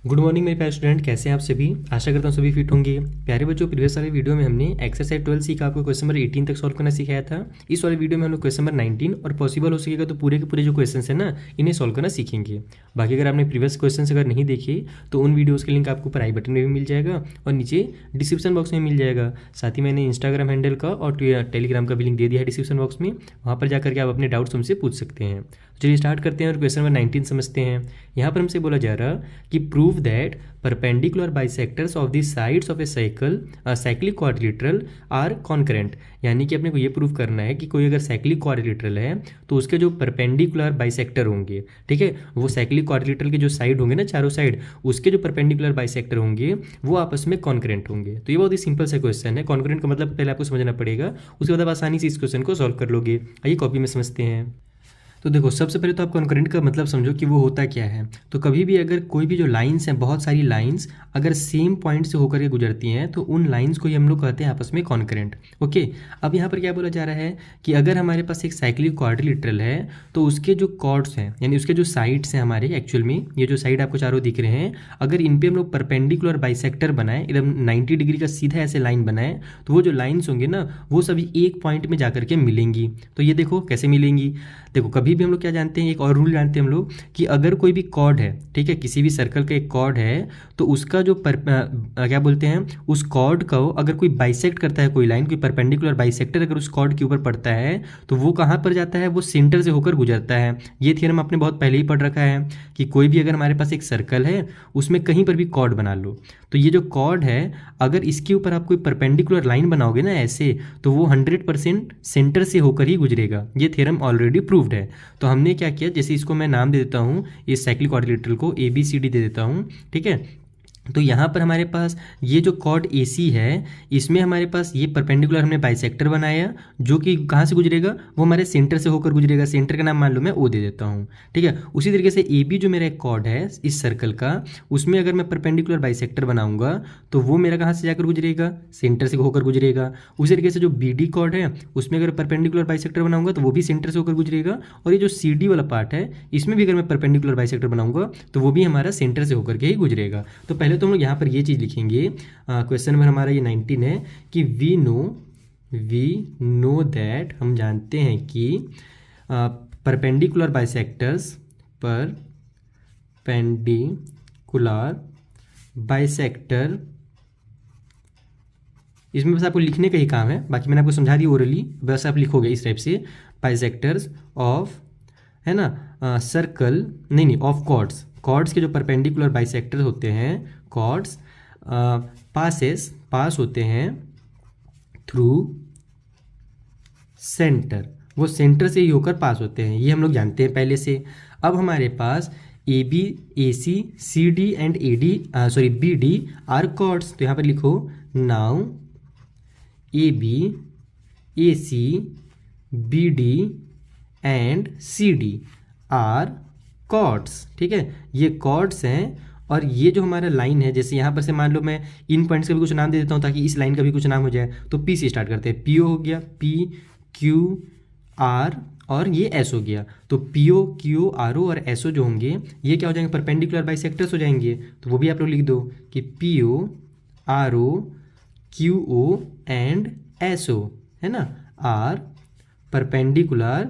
Good morning मेरे प्यारे student, कैसे हैं आप सभी। आशा करता हूँ सभी फिट होंगे। प्यारे बच्चों, प्रीवियस वाले वीडियो में हमने एक्सरसाइज 12 सी का आपको क्वेश्चन नंबर 18 तक सॉल्व करना सिखाया था। इस वाले वीडियो में हम लोग क्वेश्चन नंबर 19 और पॉसिबल हो सकेगा तो पूरे के पूरे जो क्वेश्चन है ना, इन्हें सॉल्व करना सीखेंगे। बाकी अगर आपने प्रीवियस क्वेश्चन अगर नहीं देखे तो उन वीडियोज़ के लिंक आपको ऊपर आई बटन में भी मिल जाएगा और नीचे डिस्क्रिप्शन बॉक्स में मिल जाएगा। साथ ही मैंने इंस्टाग्राम हैंडल का और टेलीग्राम का भी लिंक दे दिया है डिस्क्रिप्शन बॉक्स में, वहाँ पर जाकर के आप अपने डाउट्स हमसे पूछ सकते हैं। चलिए स्टार्ट करते हैं और क्वेश्चन नंबर 19 समझते हैं। यहाँ पर हमसे बोला जा रहा कि prove that perpendicular bisectors of the sides of a cyclic quadrilateral are concurrent. यानी कि अपने को ये प्रूव करना है कि कोई अगर साइक्लिक क्वाड्रिलेटरल है तो उसके जो परपेंडिकुलर बाइसेक्टर होंगे, ठीक है, वो साइक्लिक क्वाड्रिलेटरल के जो साइड होंगे ना, चारों साइड, उसके जो परपेंडिकुलर बाइसेक्टर होंगे वो आपस में कॉन्करेंट होंगे। तो ये बहुत ही सिंपल सा क्वेश्चन है। कॉन्करेंट का मतलब पहले आपको समझना पड़ेगा, उसके बाद आप आसानी से इस क्वेश्चन को सॉल्व कर लोगे। आइए कॉपी में समझते हैं। तो देखो, सबसे पहले तो आप कॉन्करेंट का मतलब समझो कि वो होता क्या है। तो कभी भी अगर कोई भी जो लाइंस हैं, बहुत सारी लाइंस अगर सेम पॉइंट से होकर के गुजरती हैं तो उन लाइंस को ही हम लोग कहते हैं आपस में कॉन्करेंट। ओके, अब यहाँ पर क्या बोला जा रहा है कि अगर हमारे पास एक साइक्लिक क्वाड्रिलेटरल है तो उसके जो कॉर्ड्स हैं, यानी उसके जो साइड्स हैं हमारे, एक्चुअल में ये जो साइड आपको चारों दिख रहे हैं, अगर इन पर हम लोग परपेंडिकुलर बाइसेक्टर बनाए, एकदम 90 डिग्री का सीधा ऐसे लाइन बनाए, तो वो जो लाइन्स होंगे ना वो सभी एक पॉइंट में जाकर के मिलेंगी। तो ये देखो कैसे मिलेंगी। देखो, कभी भी हम लोग क्या जानते हैं, एक और रूल जानते हैं हम लोग कि अगर कोई भी कॉर्ड है, ठीक है, किसी भी सर्कल का एक कॉर्ड है, तो उसका जो क्या बोलते हैं, उस कॉर्ड को अगर कोई बाइसेक्ट करता है, कोई लाइन, कोई परपेंडिकुलर बाइसेक्टर अगर उस कॉर्ड के ऊपर पड़ता है तो वो कहाँ पर जाता है, वो सेंटर से होकर गुजरता है। ये थ्योरम आपने बहुत पहले ही पढ़ रखा है कि कोई भी अगर हमारे पास एक सर्कल है उसमें कहीं पर भी कॉर्ड बना लो, तो ये जो कॉर्ड है अगर इसके ऊपर आप कोई परपेंडिकुलर लाइन बनाओगे ना ऐसे, तो वो 100% सेंटर से होकर ही गुजरेगा। ये थ्योरम ऑलरेडी प्रूव्ड है। तो हमने क्या किया, जैसे इसको मैं नाम दे देता हूँ, इस साइक्लिक क्वाड्रिलेटरल को ABCD दे देता हूँ, ठीक है। तो यहाँ पर हमारे पास ये जो कॉर्ड AC है, इसमें हमारे पास ये परपेंडिकुलर हमने बाइसेक्टर बनाया जो कि कहाँ से गुजरेगा, वो हमारे सेंटर से होकर गुजरेगा। सेंटर का नाम मान लो मैं O दे देता हूँ, ठीक है। उसी तरीके से AB जो मेरा एक कॉर्ड है इस सर्कल का, उसमें अगर मैं परपेंडिकुलर बाइसेक्टर बनाऊंगा तो वो मेरा कहाँ से जाकर गुजरेगा, सेंटर से होकर गुजरेगा। उसी तरीके से जो BD कॉर्ड है उसमें अगर परपेंडिकुलर बाइसेक्टर बनाऊंगा तो वो भी सेंटर से होकर गुजरेगा। और ये जो CD वाला पार्ट है इसमें भी अगर मैं परपेंडिकुलर बाइसेक्टर बनाऊंगा तो वो भी हमारा सेंटर से होकर के ही गुजरेगा। तो पहले तो हम लोग यहाँ पर ये चीज़ लिखेंगे। क्वेश्चन नंबर हमारा ये 19 है कि वी नो दैट, हम जानते हैं कि परपेंडिकुलर बाइसेक्टर, इसमें बस आपको लिखने का ही काम है, बाकी मैंने आपको समझा दी ओरली, बस आप लिखोगे इस टाइप से, बाइसेक्टर्स ऑफ, है ना, सर्कल, नहीं ऑफ कॉर्ड्स के जो परपेंडिकुलर बाइसेक्टर होते हैं, कॉर्ड्स पास होते हैं थ्रू सेंटर, वो सेंटर से ही होकर पास होते हैं। ये हम लोग जानते हैं पहले से। अब हमारे पास AB, AC, CD and BD are chords. तो यहाँ पर लिखो now AB, AC, BD and CD are chords, ठीक है, ये कॉर्ड्स हैं। और ये जो हमारा लाइन है, जैसे यहाँ पर से मान लो मैं इन पॉइंट्स का भी कुछ नाम दे देता हूँ ताकि इस लाइन का भी कुछ नाम हो जाए। तो P से स्टार्ट करते हैं, PO हो गया, P Q R और ये S हो गया। तो PO Q RO और SO जो होंगे ये क्या हो जाएंगे, परपेंडिकुलर बाइसेक्टर्स हो जाएंगे। तो वो भी आप लोग लिख दो कि PO RO QO and SO, है ना, आर परपेंडिकुलर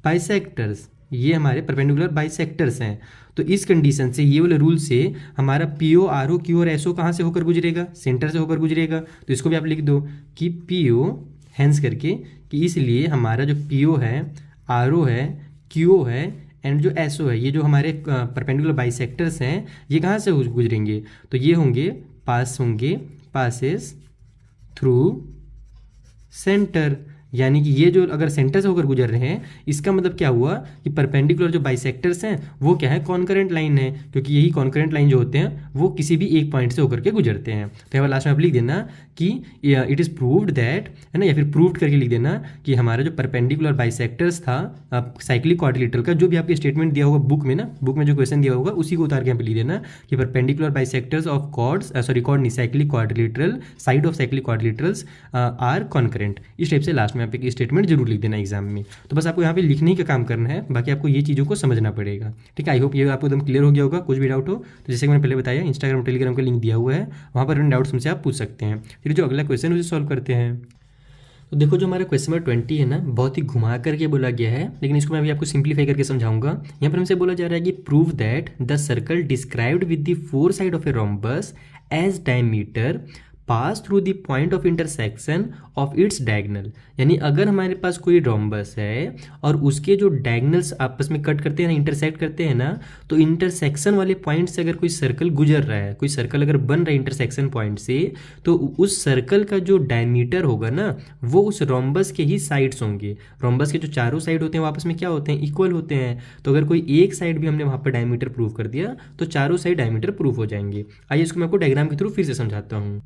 बाइसेक्टर्स। ये हमारे परपेंडिकुलर बाइसेक्टर्स हैं। तो इस कंडीशन से, ये वाले रूल से, हमारा PO RO Q और SO कहाँ से होकर गुजरेगा, सेंटर से होकर गुजरेगा। तो इसको भी आप लिख दो कि PO हैंस करके, कि इसलिए हमारा जो PO है, RO है, QO है एंड जो SO है, ये जो हमारे परपेंडिकुलर बाइसेक्टर्स हैं, ये कहाँ से गुजरेंगे, तो ये होंगे पासेस थ्रू सेंटर। यानी कि ये जो अगर सेंटर से होकर गुजर रहे हैं, इसका मतलब क्या हुआ कि परपेंडिकुलर जो बाइसेक्टर्स हैं वो क्या है, कॉन्करेंट लाइन है, क्योंकि यही कॉन्करेंट लाइन जो होते हैं वो किसी भी एक पॉइंट से होकर के गुजरते हैं। तो यहाँ लास्ट में आप लिख देना कि इट इज़ प्रूव्ड दैट, है ना, या फिर प्रूव्ड करके लिख देना कि हमारा जो परपेंडिकुलर बाइसेक्टर्स था साइक्लिक क्वाड्रिलेटरल का, जो भी आपके स्टेटमेंट दिया होगा बुक में जो क्वेश्चन दिया होगा उसी को उतार के यहाँ पे लिख देना कि perpendicular bisectors of cyclic quadrilateral, side of cyclic quadrilaterals are concurrent. इस टाइप से लास्ट में यहाँ पे स्टेटमेंट जरूर लिख देना एग्जाम में। तो बस आपको यहाँ पे लिखने ही का काम करना है, बाकी आपको ये चीज़ों को समझना पड़ेगा। ठीक है, आई होप ये आपको एकदम क्लियर हो गया होगा। कुछ भी डाउट हो तो जैसे कि मैंने पहले बताया, इंस्टाग्राम टेलीग्राम का लिंक दिया हुआ है, वहाँ पर डाउट्स मुझसे आप पूछ सकते हैं। फिर जो अगला क्वेश्चन उसे सॉल्व करते हैं। तो देखो जो हमारा क्वेश्चन नंबर 20 है ना, बहुत ही घुमा करके बोला गया है, लेकिन इसको मैं अभी आपको सिंप्लीफाई करके समझाऊंगा। यहाँ पर हमसे बोला जा रहा है कि prove that the circle described with the four side of a rhombus as diameter pass through the point of intersection of its diagonal. यानी अगर हमारे पास कोई रोम्बस है और उसके जो डायगनल्स आपस में कट करते हैं ना, इंटरसेक्ट करते हैं ना, तो इंटरसेक्शन वाले पॉइंट से अगर कोई सर्कल गुजर रहा है, कोई सर्कल अगर बन रहा है इंटरसेक्शन पॉइंट से, तो उस सर्कल का जो डायमीटर होगा ना, वो उस रोम्बस के ही साइड्स होंगे। रोम्बस के जो चारों साइड होते हैं वो आपस में क्या होते हैं, इक्वल होते हैं। तो अगर कोई एक साइड भी हमने वहाँ पर डायमीटर प्रूव कर दिया तो चारों साइड डायमीटर प्रूव हो जाएंगे। आइए इसको मैं आपको डायग्राम के थ्रू फिर से समझाता हूँ।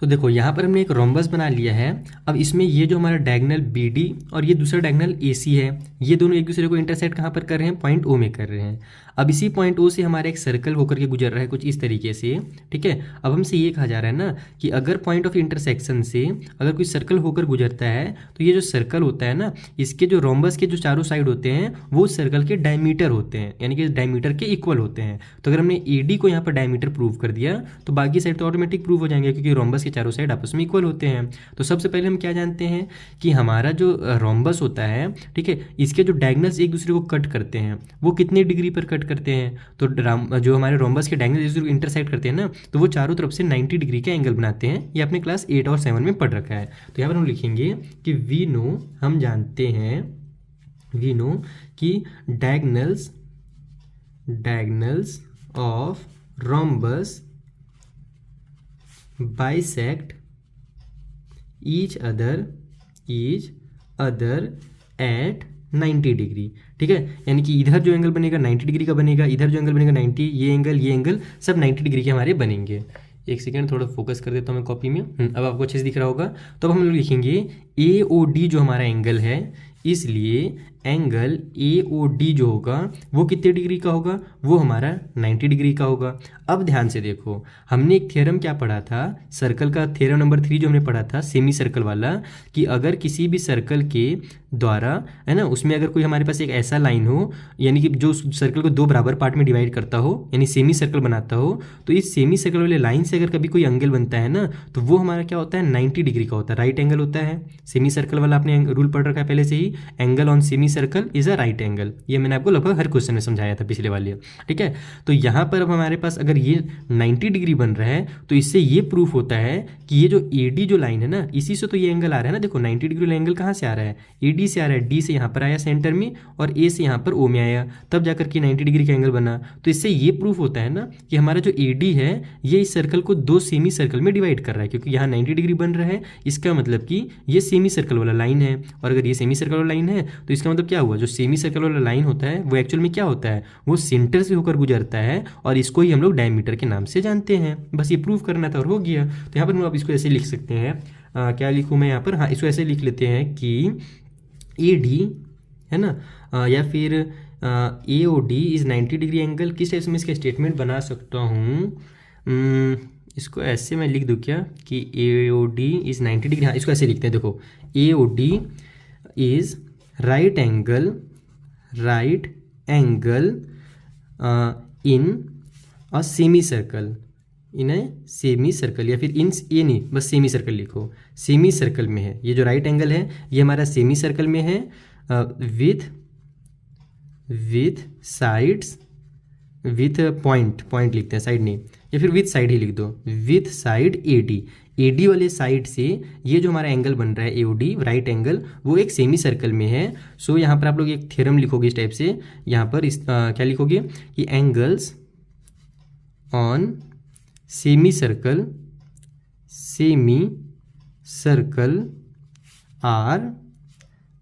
तो देखो यहाँ पर हमने एक रोम्बस बना लिया है। अब इसमें ये जो हमारा डायगनल BD और ये दूसरा डायगनल AC है, ये दोनों एक दूसरे को इंटरसेक्ट कहाँ पर कर रहे हैं, पॉइंट O में कर रहे हैं। अब इसी पॉइंट O से हमारा एक सर्कल होकर के गुजर रहा है कुछ इस तरीके से। ठीक है, अब हमसे ये कहा जा रहा है ना कि अगर पॉइंट ऑफ इंटरसेक्शन से अगर कोई सर्कल होकर गुजरता है तो ये जो सर्कल होता है ना, इसके जो रोम्बस के जो चारों साइड होते हैं वो सर्कल के डायमीटर होते हैं, यानी कि डायमीटर के इक्वल होते हैं। तो अगर हमने AD को यहाँ पर डायमीटर प्रूव कर दिया तो बाकी साइड तो ऑटोमेटिक प्रूव हो जाएंगे, क्योंकि रोम्बस के चारों साइड आपस में इक्वल होते हैं। तो सबसे पहले हम क्या जानते हैं कि हमारा जो रोम्बस होता है, ठीक है, इसके जो डायगनल्स एक दूसरे को कट करते हैं वो कितने डिग्री पर कट करते हैं। तो जो हमारे रोम्बस के डायगनल एक दूसरे को इंटरसेक्ट करते हैं ना, तो वो चारों तरफ से 90 डिग्री का एंगल बनाते हैं। ये आपने क्लास 8 और 7 में पढ़ रखा है। तो यहाँ पर हम लिखेंगे कि वी नो, हम जानते हैं, वी नो कि diagonals of rhombus bisect each other at 90 degree. ठीक है, यानी कि इधर जो एंगल बनेगा 90 डिग्री का बनेगा, इधर जो एंगल बनेगा 90, ये एंगल सब 90 डिग्री के हमारे बनेंगे। एक सेकेंड, थोड़ा फोकस कर देता हूँ मैं कॉपी में। अब आपको अच्छे से दिख रहा होगा। तो अब हम लोग लिखेंगे AOD जो हमारा एंगल है, इसलिए एंगल AOD जो होगा वो कितने डिग्री का होगा, वो हमारा 90 डिग्री का होगा। अब ध्यान से देखो, हमने एक थ्योरम क्या पढ़ा था, सर्कल का थ्योरम नंबर 3 जो हमने पढ़ा था, सेमी सर्कल वाला, कि अगर किसी भी सर्कल के द्वारा, है ना, उसमें अगर कोई हमारे पास एक ऐसा लाइन हो, यानी कि जो सर्कल को दो बराबर पार्ट में डिवाइड करता हो, यानी सेमी सर्कल बनाता हो, तो इस सेमी सर्कल वाले लाइन से अगर कभी कोई एंगल बनता है ना, तो वो हमारा क्या होता है, 90 डिग्री का होता है, राइट एंगल होता है। सेमी सर्कल वाला आपने रूल पढ़ रखा है पहले से ही, angle on semi circle is a right angle. ये मैंने आपको लगभग हर क्वेश्चन में समझाया था पिछले वाले। ठीक है, तो यहाँ पर अब हमारे पास अगर ये 90 डिग्री बन रहा है तो इससे ये प्रूफ होता है कि ये जो AD जो लाइन है ना, इसी से तो ये एंगल आ रहा है ना। देखो 90 डिग्री एंगल कहाँ से आ रहा है, AD से आ रहा है, D से यहाँ पर आया सेंटर में, और A से यहाँ पर O में आया, तब जाकर के 90 डिग्री का एंगल बना। तो इससे ये प्रूफ होता है ना कि हमारा जो AD है ये इस सर्कल को दो सेमी सर्कल में डिवाइड कर रहा है, क्योंकि यहाँ 90 डिग्री बन रहा है, इसका मतलब कि ये सेमी सर्कल वाला लाइन है। और अगर ये सेमी सर्कल वाला लाइन है तो इसका मतलब क्या हुआ, जो सेमी सर्कल वाला लाइन होता है वो एक्चुअल में क्या होता है, वो सेंटर से होकर गुजरता है, और इसको ही हम लोग डायमीटर के नाम से जानते हैं। बस ये प्रूफ करना था और हो गया। तो यहाँ पर हम आप इसको ऐसे लिख सकते हैं, क्या लिखूँ मैं यहाँ पर, हाँ इसको ऐसे लिख लेते हैं कि AD है ना, या फिर AOD इज 90 डिग्री एंगल। किस टाइप से मैं इसका स्टेटमेंट बना सकता हूँ, इसको ऐसे मैं लिख दूँ क्या कि AOD इज 90 डिग्री, हाँ इसको ऐसे लिखते हैं। देखो AOD is right angle in a semi circle, in a semi circle, या फिर इन, ये नहीं बस सेमी सर्कल लिखो, सेमी सर्कल में है। ये जो राइट एंगल है ये हमारा सेमी सर्कल में है, विथ साइड्स, विथ पॉइंट लिखते हैं, साइड नहीं, या फिर विथ साइड ही लिख दो, विथ साइड AD वाले साइड से ये जो हमारा एंगल बन रहा है AOD राइट एंगल, वो एक सेमी सर्कल में है। सो यहाँ पर आप लोग एक थ्योरम लिखोगे इस टाइप से, यहाँ पर क्या लिखोगे कि angles on semi circle are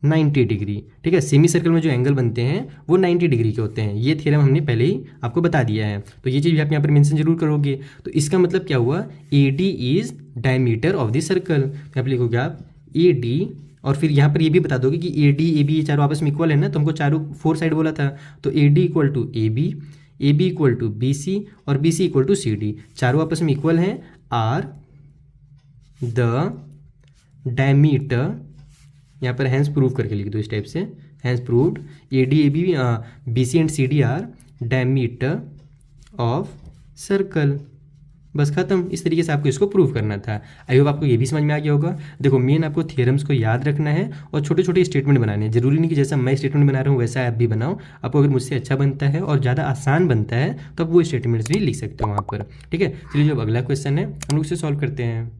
90 degree. ठीक है, सेमी सर्कल में जो एंगल बनते हैं वो 90 डिग्री के होते हैं। ये थ्योरम हमने पहले ही आपको बता दिया है, तो ये चीज़ भी आप यहाँ पर मेंशन जरूर करोगे। तो इसका मतलब क्या हुआ, AD is diameter of the circle. यहाँ पर लिखोगे आप AD, और फिर यहाँ पर ये भी बता दोगे कि AD AB ये चारों आपस में इक्वल है ना, तो हमको चारों 4 साइड बोला था, तो AD equal to AB equal to BC और BC इक्वल टू CD, चारों आपस में इक्वल हैं, आर द डायमीटर यहाँ पर हैंस प्रूव करके लिख दो इस टाइप से, hence proved ADAB BC and CD are diameter of circle. बस खत्म। इस तरीके से आपको इसको प्रूव करना था। आई होप आपको ये भी समझ में आ गया होगा। देखो मेन आपको थियरम्स को याद रखना है और छोटे छोटे स्टेटमेंट बनाने हैं। जरूरी नहीं कि जैसा मैं स्टेटमेंट बना रहा हूँ वैसा आप भी बनाओ। आपको अगर मुझसे अच्छा बनता है और ज़्यादा आसान बनता है तो आप वो स्टेटमेंट्स भी लिख सकते हो वहाँ पर। ठीक है, चलिए जो अगला क्वेश्चन है हम लोग इसे सॉल्व करते हैं।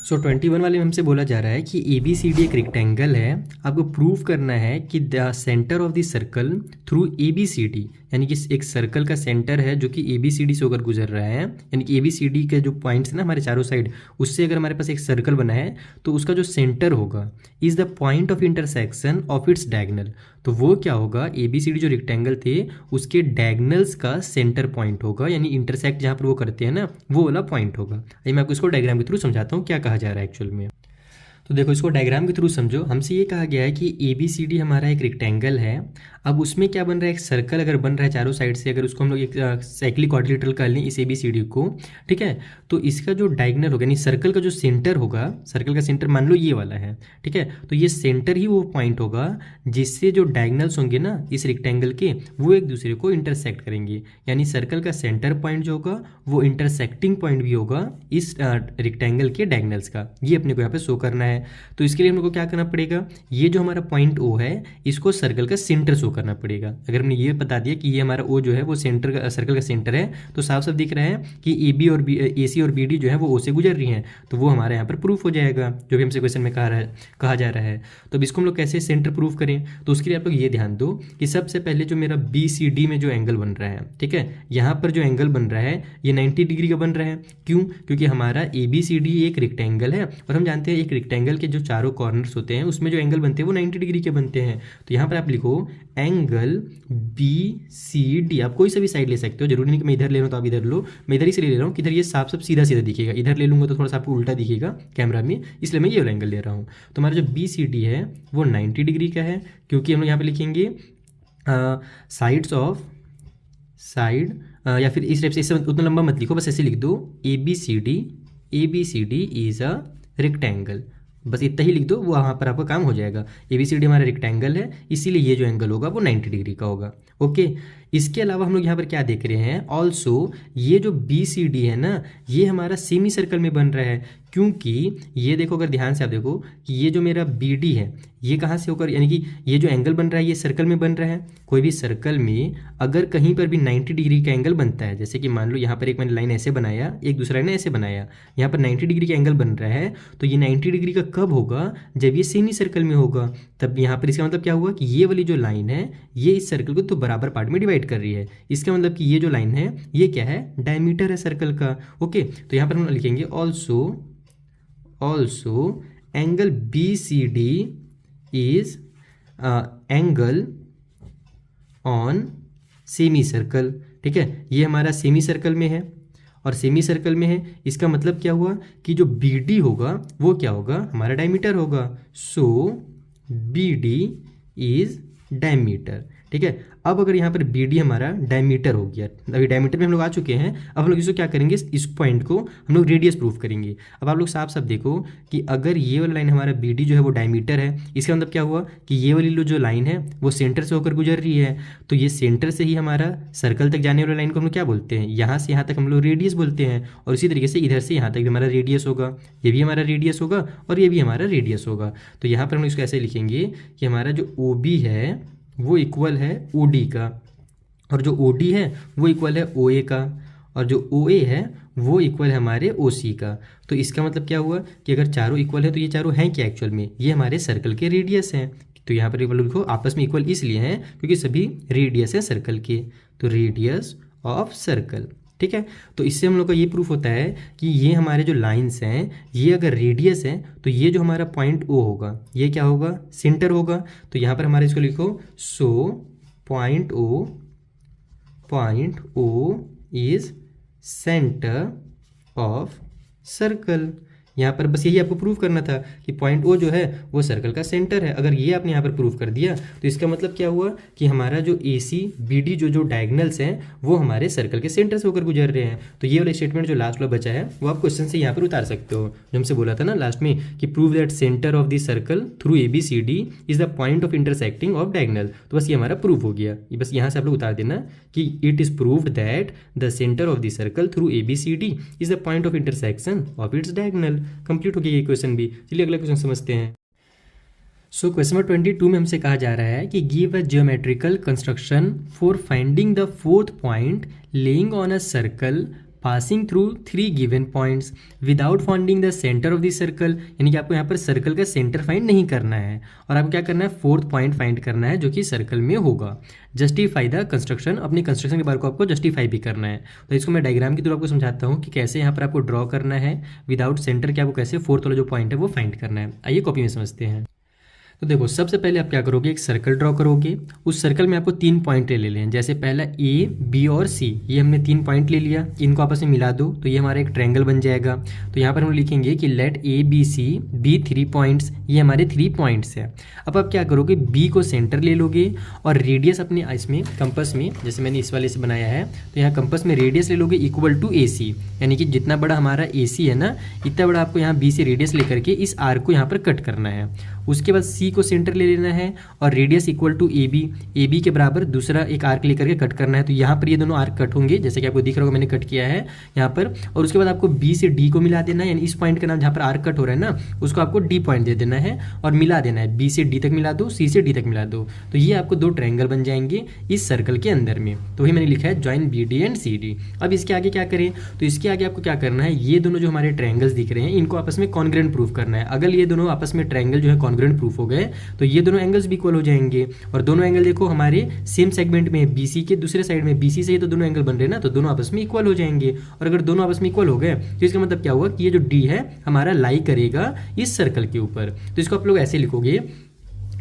सो 21 वाले में हमसे बोला जा रहा है कि ABCD एक रेक्टेंगल है। आपको प्रूव करना है कि the centre of the circle through ABCD, यानी कि एक सर्कल का सेंटर है जो कि ABCD से होकर गुजर रहा है, यानी कि ABCD के जो पॉइंट्स हैं ना हमारे चारों साइड, उससे अगर हमारे पास एक सर्कल बना है तो उसका जो सेंटर होगा is the point of intersection of its diagonal. तो वो क्या होगा, ABCD जो रेक्टेंगल थे उसके डायगनल्स का सेंटर पॉइंट होगा, यानी इंटरसेक्ट जहाँ पर वो करते हैं ना वो वाला पॉइंट होगा। ये मैं आपको इसको डायग्राम के थ्रू समझाता हूँ क्या कहा जा रहा है एक्चुअल में। तो देखो इसको डायग्राम के थ्रू समझो। हमसे ये कहा गया है कि ABCD हमारा एक रेक्टेंगल है। अब उसमें क्या बन रहा है, एक सर्कल अगर बन रहा है चारों साइड से, अगर उसको हम लोग एक साइक्लिक क्वाड्रिलेटरल कर लें इस ABCD को, ठीक है, तो इसका जो डायगनल होगा यानी सर्कल का जो सेंटर होगा, सर्कल का सेंटर मान लो ये वाला है, ठीक है, तो ये सेंटर ही वो पॉइंट होगा जिससे जो डायगनल्स होंगे ना इस रेक्टेंगल के वो एक दूसरे को इंटरसेक्ट करेंगे। यानी सर्कल का सेंटर पॉइंट जो होगा वो इंटरसेक्टिंग पॉइंट भी होगा इस रेक्टेंगल के डायगनल्स का। ये अपने को यहाँ पे शो करना है। तो इसके लिए हम लोग को क्या करना पड़ेगा, ये जो हमारा पॉइंट O है इसको सर्कल का सेंटर शो करना पड़ेगा। अगर हमने ये बता दिया कि ये हमारा O जो है वो सेंटर का सर्कल का सेंटर है तो साफ साफ दिख रहा है कि AC और BD जो है वो O से गुजर रही हैं, तो वो हमारे यहाँ पर प्रूफ हो जाएगा जो भी हमसे क्वेश्चन में कहा जा रहा है। तो अब इसको हम लोग कैसे सेंटर प्रूफ करें, तो उसके लिए आप लोग ये ध्यान दो कि सबसे पहले जो मेरा BCD में जो एंगल बन रहा है, ठीक है, यहाँ पर जो एंगल बन रहा है ये 90 डिग्री का बन रहा है। क्यों, क्योंकि हमारा ABCD एक रेक्टेंगल है और हम जानते हैं एक रेक्टेंगल के जो चारों कॉर्नर्स होते हैं उसमें जो एंगल बनते हैं वो 90 डिग्री के बनते हैं। तो यहाँ पर आप लिखो एंगल BCD। आप कोई सा भी साइड ले सकते हो, जरूरी नहीं कि मैं इधर ले रहा हूँ तो आप इधर लो, मैं इधर ही से ले रहा हूँ कि इधर ये साफ साफ सीधा सीधा दिखेगा। इधर ले लूँगा तो थोड़ा सा आपको उल्टा दिखेगा कैमरा में, इसलिए मैं ये वाला एंगल ले रहा हूँ। तो हमारा जो BCD है वो 90 डिग्री का है, क्योंकि हम लोग यहाँ पर लिखेंगे साइड्स ऑफ साइड, या फिर इस टाइप से, इससे उतना लंबा मत लिखो, बस ऐसे लिख दो ABCD इज अ रेक्टेंगल। बस इतना ही लिख दो, वो वहाँ पर आपका काम हो जाएगा। ABCD हमारा रेक्टेंगल है इसीलिए ये जो एंगल होगा वो 90 डिग्री का होगा। ओके, इसके अलावा हम लोग यहाँ पर क्या देख रहे हैं, ऑल्सो ये जो BCD है ना ये हमारा सेमी सर्कल में बन रहा है, क्योंकि ये देखो अगर ध्यान से आप देखो कि ये जो मेरा BD है ये कहाँ से होकर, यानी कि ये जो एंगल बन रहा है ये सर्कल में बन रहा है। कोई भी सर्कल में अगर कहीं पर भी 90 डिग्री का एंगल बनता है, जैसे कि मान लो यहाँ पर एक मैंने लाइन ऐसे बनाया, एक दूसरा लाइन ऐसे बनाया, यहाँ पर 90 डिग्री का एंगल बन रहा है, तो ये 90 डिग्री का कब होगा, जब ये सेमी सर्कल में होगा। तब यहाँ पर इसका मतलब क्या हुआ कि ये वाली जो लाइन है ये इस सर्कल को तो बराबर पार्ट में डिवाइड कर रही है। इसका मतलब कि ये जो लाइन है ये क्या है, डायमीटर है सर्कल का। ओके, तो यहाँ पर हम लिखेंगे also angle BCD is angle on semi circle. ठीक है, ये हमारा सेमी सर्कल में है और सेमी सर्कल में है, इसका मतलब क्या हुआ कि जो BD होगा वो क्या होगा, हमारा डायमीटर होगा। सो BD इज डायमीटर। ठीक है, अब अगर यहाँ पर BD हमारा डायमीटर हो गया, अभी डायमीटर में हम लोग आ चुके हैं, अब हम लोग इसको क्या करेंगे, इस पॉइंट को हम लोग रेडियस प्रूफ करेंगे। अब आप लोग साफ साफ देखो कि अगर ये वाला लाइन हमारा BD जो है वो डायमीटर है, इसका मतलब क्या हुआ कि ये वाली जो लाइन है वो सेंटर से होकर गुजर रही है, तो ये सेंटर से ही हमारा सर्कल तक जाने वाली लाइन को हम लोग क्या बोलते हैं, यहाँ से यहाँ तक हम लोग रेडियस बोलते हैं। और इसी तरीके से इधर से यहाँ तक भी हमारा रेडियस होगा, ये भी हमारा रेडियस होगा और ये भी हमारा रेडियस होगा। तो यहाँ पर हम इसको ऐसे लिखेंगे कि हमारा जो OB है वो इक्वल है OD का, और जो OD है वो इक्वल है OA का, और जो OA है वो इक्वल है हमारे OC का। तो इसका मतलब क्या हुआ कि अगर चारों इक्वल है तो ये चारों हैं क्या एक्चुअल में, ये हमारे सर्कल के रेडियस हैं। तो यहाँ पर इक्वल लिखो, आपस में इक्वल इसलिए हैं क्योंकि सभी रेडियस है सर्कल के, तो रेडियस ऑफ सर्कल। ठीक है, तो इससे हम लोग का ये प्रूफ होता है कि ये हमारे जो लाइंस हैं ये अगर रेडियस है तो ये जो हमारा पॉइंट O होगा ये क्या होगा, सेंटर होगा। तो यहाँ पर हमारे इसको लिखो, so point O is centre of circle. यहाँ पर बस यही आपको प्रूव करना था कि पॉइंट ओ जो है वो सर्कल का सेंटर है। अगर ये आपने यहाँ पर प्रूव कर दिया तो इसका मतलब क्या हुआ कि हमारा जो ए सी बी डी जो डायगनल्स हैं वो हमारे सर्कल के सेंटर से होकर गुजर रहे हैं। तो ये वाला स्टेटमेंट जो लास्ट वाला बचा है वो आप क्वेश्चन से यहाँ पर उतार सकते हो, जो हमसे बोला था ना लास्ट में कि prove that centre of the circle through A B C D is the point of intersecting of diagonal. तो बस ये हमारा प्रूव हो गया। ये बस यहाँ से आप लोग उतार देना कि it is proved that the centre of the circle through A B C D is the point of intersection of its diagonal. Complete हो गया ये क्वेश्चन भी। चलिए अगला क्वेश्चन समझते हैं। सो क्वेश्चन नंबर 22 में हमसे कहा जा रहा है कि give a geometrical construction for finding the fourth point laying on a circle passing through 3 given points without finding the centre of the circle. यानी कि आपको यहाँ पर सर्कल का सेंटर फाइंड नहीं करना है और आपको क्या करना है, फोर्थ पॉइंट फाइंड करना है जो कि सर्कल में होगा। जस्टिफाई द कंस्ट्रक्शन, अपनी कंस्ट्रक्शन के बारे को आपको जस्टिफाई भी करना है। तो इसको मैं डायग्राम के थ्रू आपको समझाता हूँ कि कैसे यहाँ पर आपको ड्रॉ करना है विदाउट सेंटर के, आपको कैसे फोर्थ वाला जो पॉइंट है वो फाइंड करना है। आइए कॉपी में समझते हैं। तो देखो सबसे पहले आप क्या करोगे, एक सर्कल ड्रॉ करोगे। उस सर्कल में आपको 3 पॉइंट ले लें। जैसे पहला ए बी और सी, ये हमने 3 पॉइंट ले लिया, इनको आपस में मिला दो तो ये हमारा एक ट्रायंगल बन जाएगा। तो यहाँ पर हम लिखेंगे कि let A B C be 3 points, ये हमारे 3 पॉइंट्स है। अब आप क्या करोगे, बी को सेंटर ले लोगे और रेडियस अपने इसमें कंपस में, जैसे मैंने इस वाले से बनाया है तो यहाँ कंपस में रेडियस ले लोगे इक्वल टू ए सी, यानी कि जितना बड़ा हमारा ए सी है ना इतना बड़ा आपको यहाँ बी से रेडियस लेकर के इस आर्क को यहाँ पर कट करना है। उसके बाद सी को सेंटर ले लेना है और radius equal to A B के बराबर दूसरा एक आर्क लेकर के कट करना है। तो यहाँ पर ये दोनों आर्क कट होंगे, जैसे कि आपको दिख रहा होगा मैंने कट किया है यहाँ पर। और उसके बाद आपको बी से डी को मिला देना है, यानी इस पॉइंट का नाम जहाँ पर आर्क कट हो रहा है ना उसको आपको डी पॉइंट दे देना है और मिला देना है। बी से डी तक मिला दो, सी से डी तक मिला दो, तो ये आपको 2 ट्रायंगल बन जाएंगे इस सर्कल के अंदर में। तो वही मैंने लिखा है join B D and C D. अब इसके आगे क्या करें, तो इसके आगे आपको क्या करना है, ये दोनों जो हमारे ट्रायंगल्स दिख रहे हैं इनको आपस में कॉन्ग्रुएंट प्रूफ करना है। अगर ये दोनों आपस में ट्रायंगल जो है कॉन्ग्रुएंट प्रूफ हो गए तो ये दोनों एंगल्स भी इक्वल हो जाएंगे। और दोनों एंगल देखो हमारे सेम सेगमेंट में, बीसी के दूसरे साइड में, बीसी से ही तो दोनों एंगल बन रहे हैं ना, तो दोनों आपस में इक्वल हो जाएंगे। और अगर दोनों आपस में इक्वल हो गए तो इसका मतलब क्या हुआ कि ये जो डी है हमारा लाई करेगा इस सर्कल के ऊपर। तो इसको आप लोग ऐसे लिखोगे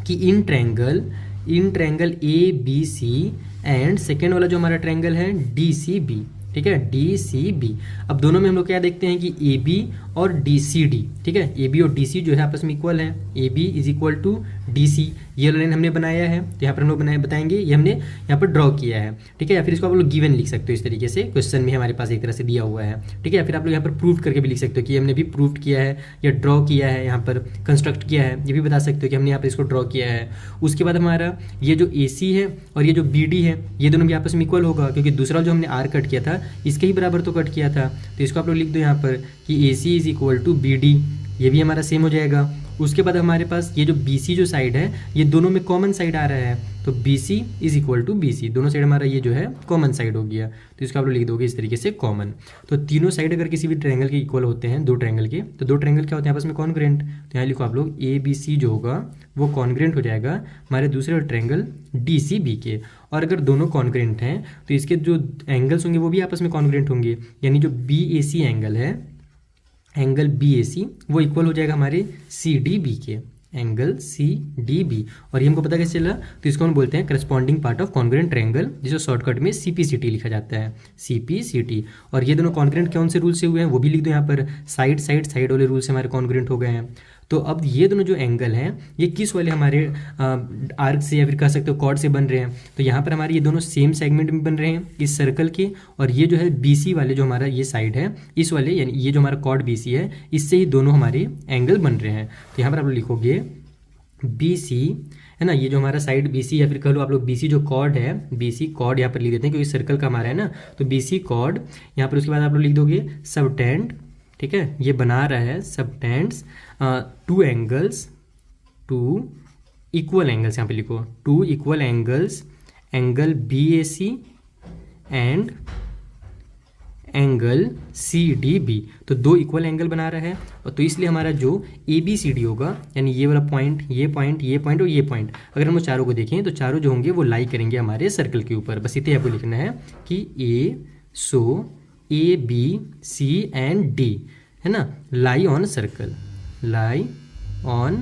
कि in triangle A B C and second वाला जो हमारा ट्रायंगल है डी सी बी, ठीक है, डी सी बी। अब दोनों में हम लोग क्या देखते हैं कि ए बी और डी सी डी, ठीक है, ए बी और डी सी जो है आपस में इक्वल है। A B is equal to D C, ये लाइन हमने बनाया है तो यहाँ पर हम लोग बताएंगे ये हमने यहाँ पर ड्रॉ किया है, ठीक है। या फिर इसको आप लोग गिवन लिख सकते हो इस तरीके से, क्वेश्चन में हमारे पास एक तरह से दिया हुआ है, ठीक है। या फिर आप लोग यहाँ पर प्रूव करके भी लिख सकते हो कि हमने भी प्रूव किया है या ड्रॉ किया है, यहाँ पर कंस्ट्रक्ट किया है, ये भी बता सकते हो कि हमने यहाँ पर इसको ड्रॉ किया है। उसके बाद हमारा ये जो ए सी है और ये जो बी डी है ये दोनों भी आपस में इक्वल होगा, क्योंकि दूसरा जो हमने आर कट किया था इसके ही बराबर तो कट किया था। तो इसको आप लोग लिख दो यहाँ पर कि A C is equal to B D, ये भी हमारा सेम हो जाएगा। उसके बाद हमारे पास ये जो बी सी जो साइड है ये दोनों में कॉमन साइड आ रहा है, तो B C is equal to B C, दोनों साइड हमारा ये जो है कॉमन साइड हो गया। तो इसको आप लोग लिख दोगे इस तरीके से कॉमन। तो तीनों साइड अगर किसी भी ट्रायंगल के इक्वल होते हैं, 2 ट्रायंगल के, तो 2 ट्रायंगल क्या होते हैं आपस में कॉन्ग्रुएंट। तो यहाँ लिखो आप लोग ए बी सी जो होगा वो कॉन्ग्रुएंट हो जाएगा हमारे दूसरे ट्रायंगल डी सी बी के। और अगर दोनों कॉन्ग्रुएंट हैं तो इसके जो एंगल्स होंगे वो भी आपस में कॉन्ग्रुएंट होंगे, यानी जो बी ए सी एंगल है, एंगल बी ए सी वो इक्वल हो जाएगा हमारे सी डी बी के, एंगल सी डी बी। और ये हमको पता कैसे चला, तो इसको हम बोलते हैं corresponding part of congruent triangle, जिसको शॉर्टकट में CPCT लिखा जाता है, CPCT। और ये दोनों कॉन्ग्रुएंट कौन से रूल से हुए हैं वो भी लिख दो यहाँ पर, साइड वाले रूल से हमारे कॉन्ग्रुएंट हो गए हैं। तो अब ये दोनों जो एंगल हैं ये किस वाले हमारे आर्क से या फिर कह सकते हो कॉर्ड से बन रहे हैं। तो यहाँ पर हमारे ये दोनों सेम सेगमेंट में बन रहे हैं इस सर्कल के, और ये जो है BC वाले जो हमारा ये साइड है इस वाले, यानी ये जो हमारा कॉर्ड BC है इससे ही दोनों हमारे एंगल बन रहे हैं। तो यहाँ पर आप लोग लिखोगे BC है ना, ये जो हमारा साइड BC या फिर कह लो आप लोग BC जो कॉर्ड है, BC कॉर्ड यहाँ पर लिख देते हैं क्योंकि सर्कल का हमारा है ना, तो BC कॉर्ड यहाँ पर। उसके बाद आप लोग लिख दोगे सबटेंड, ठीक है, ये बना रहा है सबटेंड्स 2 एंगल्स, 2 इक्वल एंगल्स, यहाँ पे लिखो 2 equal angles, angle BAC and angle CDB। तो 2 इक्वल एंगल बना रहा है, और तो इसलिए हमारा जो ABCD होगा, यानी ये वाला पॉइंट, ये पॉइंट, ये पॉइंट और ये पॉइंट, अगर हम चारों को देखें तो चारों जो होंगे वो लाई करेंगे हमारे सर्कल के ऊपर। बस इतने आपको लिखना है कि ABC एंड D है ना, lie on circle, lie on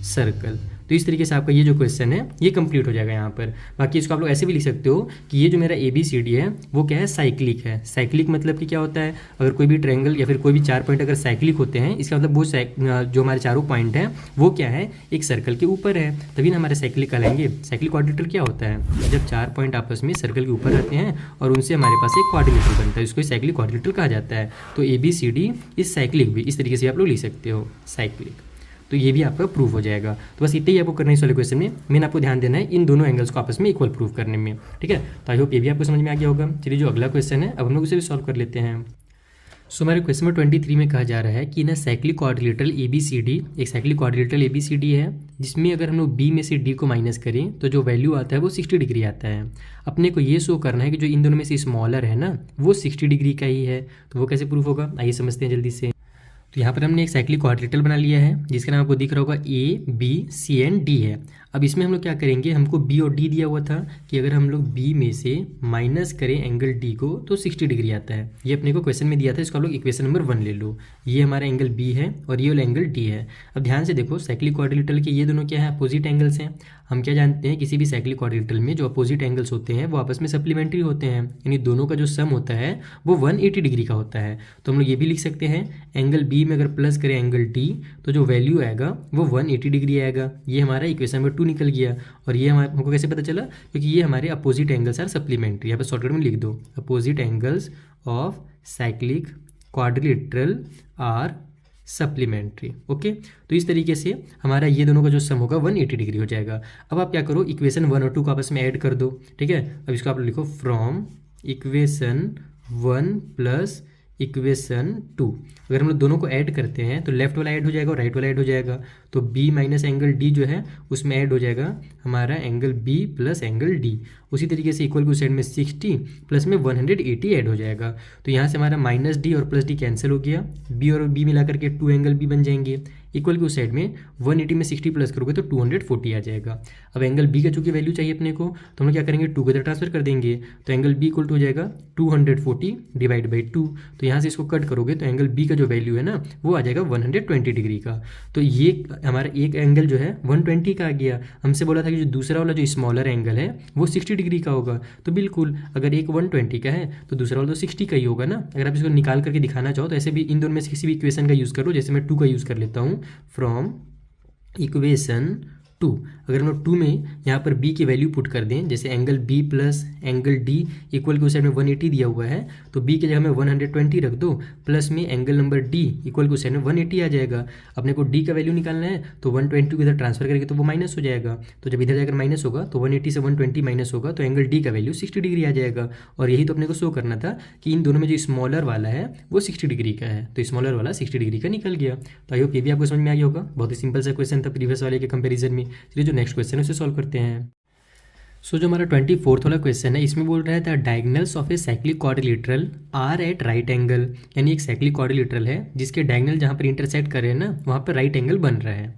circle. तो तो इस तरीके से आपका ये जो क्वेश्चन है ये कंप्लीट हो जाएगा यहाँ पर। बाकी इसको आप लोग ऐसे भी लिख सकते हो कि ये जो मेरा ABCD है वो क्या है, साइक्लिक है। साइक्लिक मतलब कि क्या होता है, अगर कोई भी ट्रायंगल या फिर कोई भी 4 पॉइंट अगर साइक्लिक होते हैं, इसका मतलब वो जो हमारे चारों पॉइंट हैं वो क्या है, एक सर्कल के ऊपर है, तभी ना हमारे साइक्लिक कहलाएंगे। साइक्लिक क्वाड्रिलेटरल क्या होता है, जब 4 पॉइंट आपस में सर्कल के ऊपर रहते हैं और उनसे हमारे पास एक क्वाड्रिलेटरल बनता है, इसको साइक्लिक क्वाड्रिलेटरल कहा जाता है। तो ABCD इस साइक्लिक भी, इस तरीके से आप लोग लिख सकते हो साइक्लिक। तो ये भी आपका प्रूफ हो जाएगा। तो बस इतना ही आपको करना है इस वाले क्वेश्चन में। मेन आपको ध्यान देना है इन दोनों एंगल्स को आपस में इक्वल प्रूफ करने में, ठीक है। तो आई होप ये भी आपको समझ में आ गया होगा। चलिए जो अगला क्वेश्चन है अब हम लोग उसे भी सॉल्व कर लेते हैं। सो हमारे क्वेश्चन नंबर 23 में कहा जा रहा है कि ना साइक्लिक क्वाड्रिलेटरल ABCD एक साइक्लिक क्वाड्रिलेटरल ABCD है, जिसमें अगर हम लोग B में से D को माइनस करें तो जो वैल्यू आता है वो 60 डिग्री आता है। अपने को ये शो करना है कि जो इन दोनों में से स्मॉलर है ना वो 60 डिग्री का ही है। तो वो कैसे प्रूफ होगा, आइए समझते हैं जल्दी से। तो यहाँ पर हमने एक साइक्लिक क्वाड्रिलेटरल बना लिया है जिसका नाम आपको दिख रहा होगा ABCD है। अब इसमें हम लोग क्या करेंगे, हमको B और D दिया हुआ था कि अगर हम लोग B में से माइनस करें एंगल D को तो 60 डिग्री आता है। ये अपने को क्वेश्चन में दिया था, इसको आप लोग इक्वेशन नंबर 1 ले लो। ये हमारा एंगल B है और ये वाला एंगल D है। अब ध्यान से देखो साइक्लिक क्वाड्रिलेटरल के ये दोनों क्या है, अपोजिट एंगल्स हैं। हम क्या जानते हैं, किसी भी साइक्लिक क्वाड्रिलेटरल में जो अपोजिट एंगल्स होते हैं वो आपस में सप्लीमेंट्री होते हैं, यानी दोनों का जो सम होता है वो 180 डिग्री का होता है। तो हम लोग ये भी लिख सकते हैं एंगल B में अगर प्लस करें एंगल D तो जो वैल्यू आएगा वो 180 डिग्री आएगा। ये हमारा इक्वेशन नंबर 2 निकल गया। और ये हमको कैसे पता चला, क्योंकि ये हमारे अपोजिट एंगल्स आर सप्लीमेंट्री। यहाँ पर शॉर्टकट में लिख दो, opposite angles of cyclic quadrilateral are supplementary. Okay, तो इस तरीके से हमारा ये दोनों का जो सम होगा 180 डिग्री हो जाएगा। अब आप क्या करो, इक्वेशन 1 और 2 को आपस में ऐड कर दो, ठीक है। अब इसको आप लिखो फ्रॉम इक्वेशन 1 प्लस इक्वेशन 2। अगर हम लोग दोनों को ऐड करते हैं तो लेफ्ट वाला ऐड हो जाएगा और राइट वाला ऐड हो जाएगा। तो B माइनस एंगल D जो है उसमें ऐड हो जाएगा हमारा angle B plus angle D। उसी तरीके से इक्वल की साइड में 60 प्लस में 180 ऐड हो जाएगा। तो यहाँ से हमारा माइनस D और प्लस D कैंसिल हो गया, B और B मिला करके 2 एंगल B बन जाएंगे। इक्वल की उस साइड में 180 में 60 प्लस करोगे तो 240 आ जाएगा। अब एंगल B का चूंकि वैल्यू चाहिए अपने को तो हम लोग क्या करेंगे, 2 को इधर ट्रांसफर कर देंगे। तो एंगल B इक्वल टू हो जाएगा 240 डिवाइड बाई 2। तो यहाँ से इसको कट करोगे तो एंगल B का जो वैल्यू है ना वो आ जाएगा 120 डिग्री का। तो ये हमारा एक एंगल जो है 120 का आ गया। हमसे बोला था कि जो दूसरा वाला जो स्मॉलर एंगल है वो 60 डिग्री का होगा। तो बिल्कुल अगर एक 120 का है तो दूसरा वाला तो 60 का ही होगा ना। अगर आप इसको निकाल करके दिखाना चाहो तो ऐसे भी इन दोनों में से किसी भी इक्वेशन का यूज़ करो। जैसे मैं 2 का यूज़ कर लेता हूँ, फ्रॉम इक्वेशन 2। अगर हम लोग 2 में यहाँ पर B की वैल्यू पुट कर दें, जैसे angle B plus angle D equal के उस साइड में 180 दिया हुआ है तो B की जगह में 120 रख दो, प्लस में एंगल नंबर D इक्वल के उस साइड में 180 आ जाएगा। अपने को D का वैल्यू निकालना है तो 120 को इधर ट्रांसफर करेंगे तो वो माइनस हो जाएगा। तो जब इधर जाकर माइनस होगा तो 180 से 120 माइनस होगा तो एंगल D का वैल्यू 60 डिग्री आ जाएगा। और यही तो अपने को शो करना था कि इन दोनों में जो स्मॉलर वाला है वो 60 डिग्री का है, तो स्मॉलर वाला 60 डिग्री का निकल गया। तो आई होप ये भी आपको समझ में आ गया होगा। बहुत ही सिंपल सा क्वेश्चन था प्रीवियस वाले के कंपेरिजन में। चलिए जो नेक्स्ट क्वेश्चन है उसे सॉल्व करते हैं। सो जो हमारा 24th वाला क्वेश्चन है इसमें बोल रहा है the diagonals of a cyclic quadrilateral are at right angle, यानी एक साइक्लिक क्वाड्रिलेटरल है जिसके डायगोनल जहाँ पर इंटरसेक्ट कर रहे हैं ना वहाँ पर राइट एंगल बन रहा है।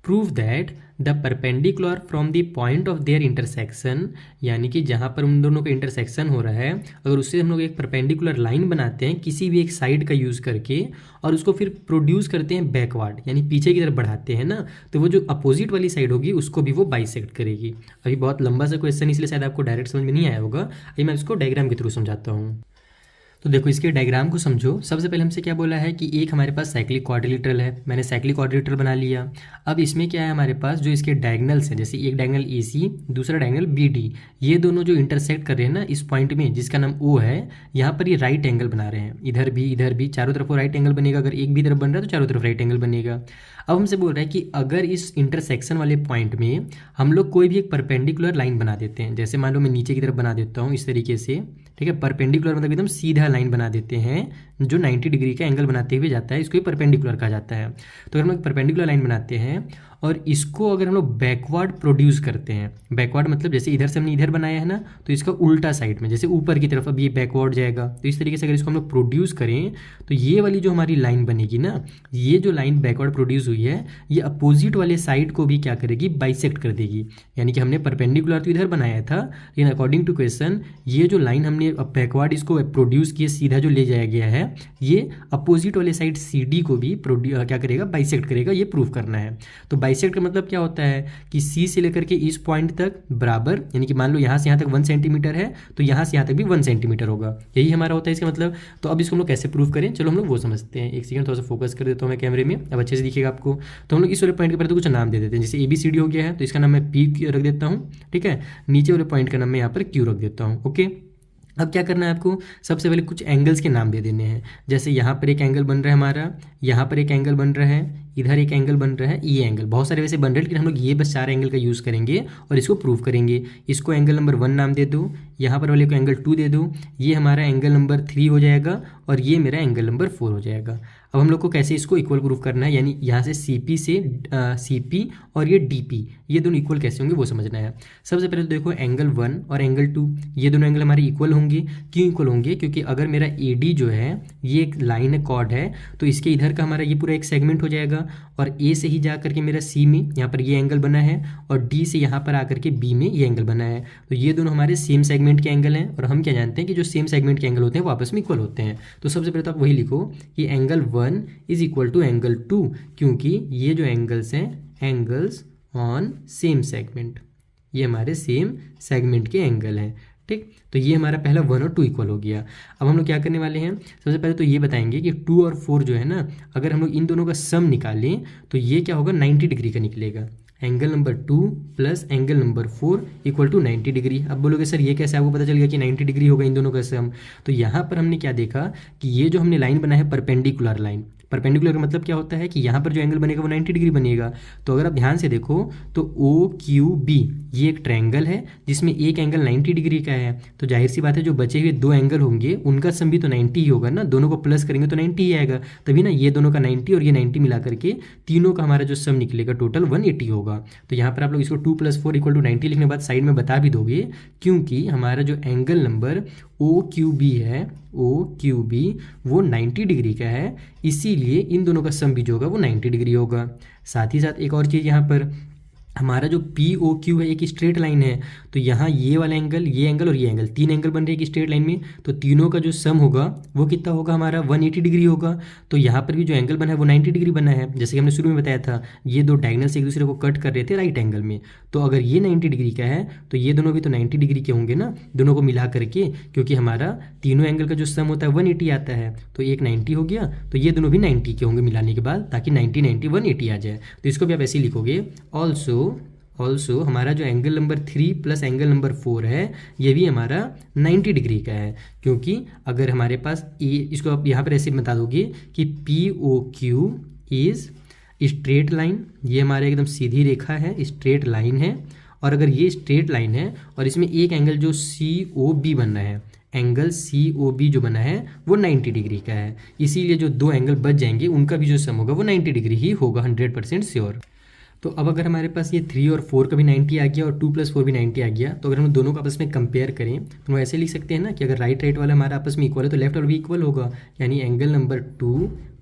Prove that the perpendicular from the point of there intersection, यानी कि जहाँ पर उन दोनों का इंटरसेक्शन हो रहा है अगर उससे हम लोग एक परपेंडिकुलर लाइन बनाते हैं किसी भी एक साइड का यूज़ करके और उसको फिर प्रोड्यूस करते हैं बैकवर्ड, यानी पीछे की तरफ बढ़ाते हैं ना, तो वो जो अपोजिट वाली साइड होगी उसको भी वो बाइसेक्ट करेगी। अभी बहुत लंबा सा क्वेश्चन इसलिए शायद आपको डायरेक्ट समझ में नहीं आया होगा। अभी मैं इसको डायग्राम के थ्रू समझाता हूँ। तो देखो इसके डायग्राम को समझो। सबसे पहले हमसे क्या बोला है कि एक हमारे पास साइक्लिक क्वाड्रिलेटरल है, मैंने साइक्लिक क्वाड्रिलेटरल बना लिया। अब इसमें क्या है हमारे पास जो इसके डायगोनल्स हैं, जैसे एक डायगोनल AC दूसरा डायगोनल BD, ये दोनों जो इंटरसेक्ट कर रहे हैं ना इस पॉइंट में जिसका नाम O है, यहाँ पर ये राइट एंगल बना रहे हैं। इधर भी चारों तरफ वो राइट एंगल बनेगा। अगर एक भी तरफ बन रहा है तो चारों तरफ राइट एंगल बनेगा। अब हमसे बोल रहा है कि अगर इस इंटरसेक्शन वाले पॉइंट में हम लोग कोई भी एक परपेंडिकुलर लाइन बना देते हैं, जैसे मान लो मैं नीचे की तरफ बना देता हूँ इस तरीके से, ठीक है। परपेंडिकुलर मतलब एकदम सीधा लाइन बना देते हैं जो 90 डिग्री का एंगल बनाते हुए जाता है, इसको ही परपेंडिकुलर कहा जाता है। तो अगर हम लोग परपेंडिकुलर लाइन बनाते हैं और इसको अगर हम लोग बैकवर्ड प्रोड्यूस करते हैं, बैकवर्ड मतलब जैसे इधर से हमने इधर बनाया है ना तो इसका उल्टा साइड में जैसे ऊपर की तरफ अब ये बैकवर्ड जाएगा। तो इस तरीके से अगर इसको हम लोग प्रोड्यूस करें तो ये वाली जो हमारी लाइन बनेगी ना, ये जो लाइन बैकवर्ड प्रोड्यूस हुई है ये अपोजिट वाले साइड को भी क्या करेगी, बाइसेक्ट कर देगी। यानी कि हमने परपेंडिकुलर तो इधर बनाया था लेकिन अकॉर्डिंग टू क्वेश्चन ये जो लाइन हमने बैकवर्ड इसको प्रोड्यूस किए सीधा जो ले जाया गया है है ये अपोजिट वाले साइड CD को भी क्या करेगा, बाइसेक्ट करेगा, ये प्रूव करना है। तो बाइसेक्ट का मतलब क्या होता है कि C से लेकर के इस पॉइंट तक बराबर, यानी कि मान लो यहाँ से यहाँ तक 1 सेंटीमीटर है तो यहाँ से यहाँ तक भी 1 सेंटीमीटर होगा, यही हमारा होता है इसका मतलब। तो अब इसको हम लोग कैसे प्रूव करें, चलो हम लोग वो समझते हैं। एक सेकंड थोड़ा सा फोकस कर देता हूँ मैं कैमरे में, अब अच्छे से दिखेगा आपको। तो हम लोग इस वाले पॉइंट के पहले तो कुछ नाम दे देते हैं, जैसे ABCD हो गया है तो इसका नाम मैं P रख देता हूँ, ठीक है। नीचे वाले पॉइंट का नाम मैं यहाँ पर Q रख देता हूँ, ओके। अब क्या करना है आपको, सबसे पहले कुछ एंगल्स के नाम दे देने हैं। जैसे यहाँ पर एक एंगल बन रहा है हमारा, यहाँ पर एक एंगल बन रहा है, इधर एक एंगल बन रहा है, ये एंगल, बहुत सारे वैसे बन रहे हैं लेकिन हम लोग ये बस 4 एंगल का यूज़ करेंगे और इसको प्रूव करेंगे। इसको एंगल नंबर 1 नाम दे दो, यहाँ पर वाले को एंगल 2 दे दो, ये हमारा एंगल नंबर 3 हो जाएगा और ये मेरा एंगल नंबर 4 हो जाएगा। अब हम लोग को कैसे इसको इक्वल प्रूव करना है, यानी यहाँ से CP से CP और ये DP, ये दोनों इक्वल कैसे होंगे वो समझना है। सबसे पहले तो देखो एंगल 1 और एंगल 2, ये दोनों एंगल हमारे इक्वल होंगे। क्यों इक्वल होंगे, क्योंकि अगर मेरा AD जो है ये एक लाइन है, कॉर्ड है, तो इसके इधर का हमारा ये पूरा एक सेगमेंट हो जाएगा और A से ही जा करके मेरा C में यहाँ पर ये एंगल बना है और D से यहाँ पर आकर के B में ये एंगल बना है। तो ये दोनों हमारे सेम सेगमेंट के एंगल हैं और हम क्या जानते हैं कि जो सेम सेगमेंट के एंगल होते हैं वो आपस में इक्वल होते हैं। तो सबसे पहले तो आप वही लिखो कि angle 1 is equal to angle 2, क्योंकि ये जो एंगल्स हैं एंगल्स ऑन सेम सेगमेंट, ये हमारे सेम सेगमेंट के एंगल हैं, ठीक। तो ये हमारा पहला 1 और 2 इक्वल हो गया। अब हम लोग क्या करने वाले हैं, सबसे पहले तो ये बताएंगे कि 2 और 4 जो है ना, अगर हम लोग इन दोनों का सम निकालें तो ये क्या होगा, 90 डिग्री का निकलेगा। Angle number 2 plus angle number 4 equal to 90 degree. अब बोलोगे सर ये कैसे आपको पता चल गया कि 90 डिग्री होगा इन दोनों का सम। तो यहाँ पर हमने क्या देखा कि ये जो हमने लाइन बनाया है परपेंडिकुलर लाइन, परपेंडिकुलर का मतलब क्या होता है कि यहाँ पर जो एंगल बनेगा वो 90 डिग्री बनेगा। तो अगर आप ध्यान से देखो तो OQB ये एक ट्रायंगल है जिसमें एक एंगल 90 डिग्री का है, तो जाहिर सी बात है जो बचे हुए 2 एंगल होंगे उनका सम भी तो 90 ही होगा ना, दोनों को प्लस करेंगे तो 90 ही आएगा, तभी ना ये दोनों का 90 और ये 90 मिला करके तीनों का हमारा जो सम निकलेगा टोटल 180 होगा। तो यहाँ पर आप लोग इसको 2 + 4 = 90 लिखने के बाद साइड में बता भी दोगे, क्योंकि हमारा जो एंगल नंबर OQB है, OQB वो 90 डिग्री का है, इसीलिए इन दोनों का सम भी जो होगा वो 90 डिग्री होगा। साथ ही साथ एक और चीज़, यहाँ पर हमारा जो POQ है एक स्ट्रेट लाइन है, तो यहाँ ये वाला एंगल, ये एंगल और ये एंगल, 3 एंगल बन रहे हैं एक स्ट्रेट लाइन में, तो तीनों का जो सम होगा वो कितना होगा हमारा 180 डिग्री होगा। तो यहाँ पर भी जो एंगल बना है वो 90 डिग्री बना है। जैसे कि हमने शुरू में बताया था ये 2 डायगोनल से एक दूसरे को कट कर रहे थे राइट एंगल में, तो अगर ये 90 डिग्री का है तो ये दोनों भी तो 90 डिग्री के होंगे ना, दोनों को मिला करके, क्योंकि हमारा तीनों एंगल का जो सम होता है 180 आता है, तो एक 90 हो गया, तो ये दोनों भी 90 के होंगे मिलाने के बाद, ताकि 90 90 180 आ जाए। तो इसको भी आप ऐसे ही लिखोगे। ऑल्सो हमारा जो angle number 3 plus angle number 4 है ये भी हमारा 90 डिग्री का है, क्योंकि अगर हमारे पास इसको आप यहाँ पर ऐसे बता दोगे कि POQ इज़ स्ट्रेट लाइन, ये हमारे एकदम सीधी रेखा है, स्ट्रेट लाइन है, और अगर ये स्ट्रेट लाइन है और इसमें एक एंगल जो COB बनना है, एंगल COB जो बना है वो 90 डिग्री का है, इसीलिए जो 2 एंगल बच जाएंगे उनका भी जो सम होगा वो 90 डिग्री ही होगा, 100% श्योर। तो अब अगर हमारे पास ये 3 और 4 का भी 90 आ गया और 2 + 4 भी 90 आ गया, तो अगर हम दोनों को आपस में कंपेयर करें तो हम ऐसे लिख सकते हैं ना कि अगर राइट वाला हमारा आपस में इक्वल है तो लेफ्ट वाला भी इक्वल होगा, यानी angle number 2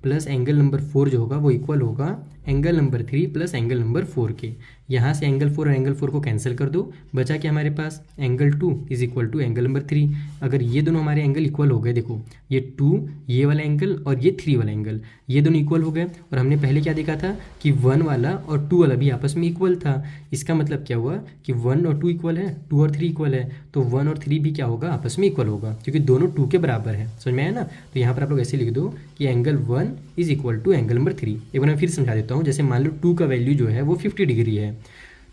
plus angle number 4 जो होगा वो इक्वल होगा angle number 3 plus angle number 4 के। यहाँ से एंगल 4 और एंगल 4 को कैंसिल कर दो, बचा क्या हमारे पास angle 2 is equal to angle number 3। अगर ये दोनों हमारे एंगल इक्वल हो गए, देखो ये 2 ये वाला एंगल और ये 3 वाला एंगल, ये दोनों इक्वल हो गए, और हमने पहले क्या देखा था कि 1 वाला और 2 वाला भी आपस में इक्वल था। इसका मतलब क्या हुआ कि 1 और 2 इक्वल है, 2 और 3 इक्वल है, तो 1 और 3 भी क्या होगा आपस में इक्वल होगा, क्योंकि दोनों 2 के बराबर है। समझ में आया ना। तो यहाँ पर आप लोग ऐसे लिख दो कि angle 1 is equal to angle number 3। एक बार मैं फिर समझा देता हूँ। जैसे मान लो 2 का वैल्यू जो है वो 50 डिग्री है,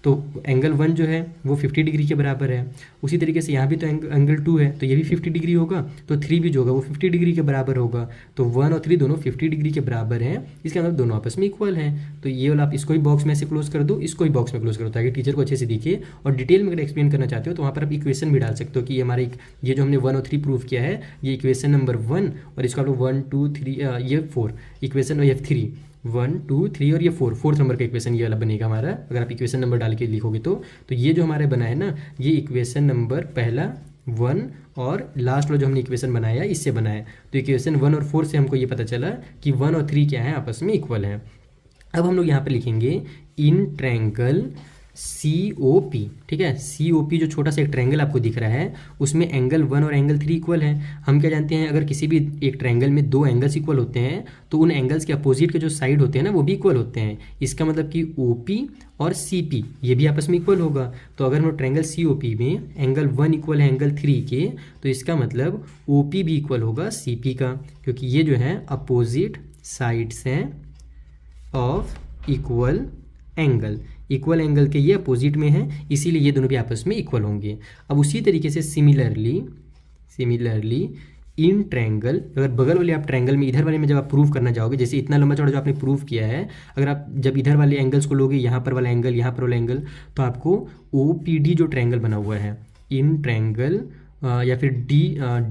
तो एंगल 1 जो है वो 50 डिग्री के बराबर है। उसी तरीके से यहाँ भी तो एंगल 2 है, तो ये भी 50 डिग्री होगा, तो 3 भी जो होगा वो 50 डिग्री के बराबर होगा। तो 1 और 3 दोनों 50 डिग्री के बराबर हैं, इसके मतलब दोनों आपस में इक्वल हैं। तो ये वाला आप इसको ही बॉक्स में से क्लोज कर दो, इसको ही बॉक्स में क्लोज करो, ताकि टीचर को अच्छे से दिखे। और डिटेल में अगर एक्सप्लेन करना चाहते हो तो वहाँ पर आप इक्वेशन भी डाल सकते हो कि हमारे ये जो हमने 1 और 3 प्रूव किया है ये इक्वेशन नंबर 1, और इसको आप लोग 1 2 3 ये 4 इक्वेशन, और ये 3 1 2 3 और ये 4th नंबर का इक्वेशन ये वाला बनेगा हमारा। अगर आप इक्वेशन नंबर डाल के लिखोगे तो ये जो हमारे बना है ना, ये इक्वेशन नंबर पहला 1 और लास्ट वाला जो हमने इक्वेशन बनाया इससे बना है। तो इक्वेशन 1 और 4 से हमको ये पता चला कि 1 और 3 क्या है आपस में इक्वल हैं। अब हम लोग यहाँ पर लिखेंगे इन ट्रायंगल COP, ठीक है। COP जो छोटा सा एक ट्रायंगल आपको दिख रहा है उसमें एंगल 1 और एंगल 3 इक्वल है। हम क्या जानते हैं, अगर किसी भी एक ट्रायंगल में दो एंगल्स इक्वल होते हैं तो उन एंगल्स के अपोजिट के जो साइड होते हैं ना वो भी इक्वल होते हैं। इसका मतलब कि OP और CP ये भी आपस में इक्वल होगा। तो अगर हम ट्रायंगल COP में एंगल 1 इक्वल है एंगल 3 के, तो इसका मतलब OP भी इक्वल होगा CP का, क्योंकि ये जो है अपोजिट साइड्स हैं of equal angle. Equal angle के ये अपोजिट में है, इसीलिए ये दोनों भी आपस में इक्वल होंगे। अब उसी तरीके से सिमिलरली इन ट्रायंगल, अगर बगल वाले आप ट्रायंगल में इधर वाले में जब आप प्रूव करना जाओगे, जैसे इतना लंबा चौड़ा जो आपने प्रूव किया है, अगर आप जब इधर वाले एंगल्स को लोगे, यहाँ पर वाला एंगल, यहाँ पर वाला एंगल, तो आपको OPD जो ट्रायंगल बना हुआ है इन ट्रायंगल, या फिर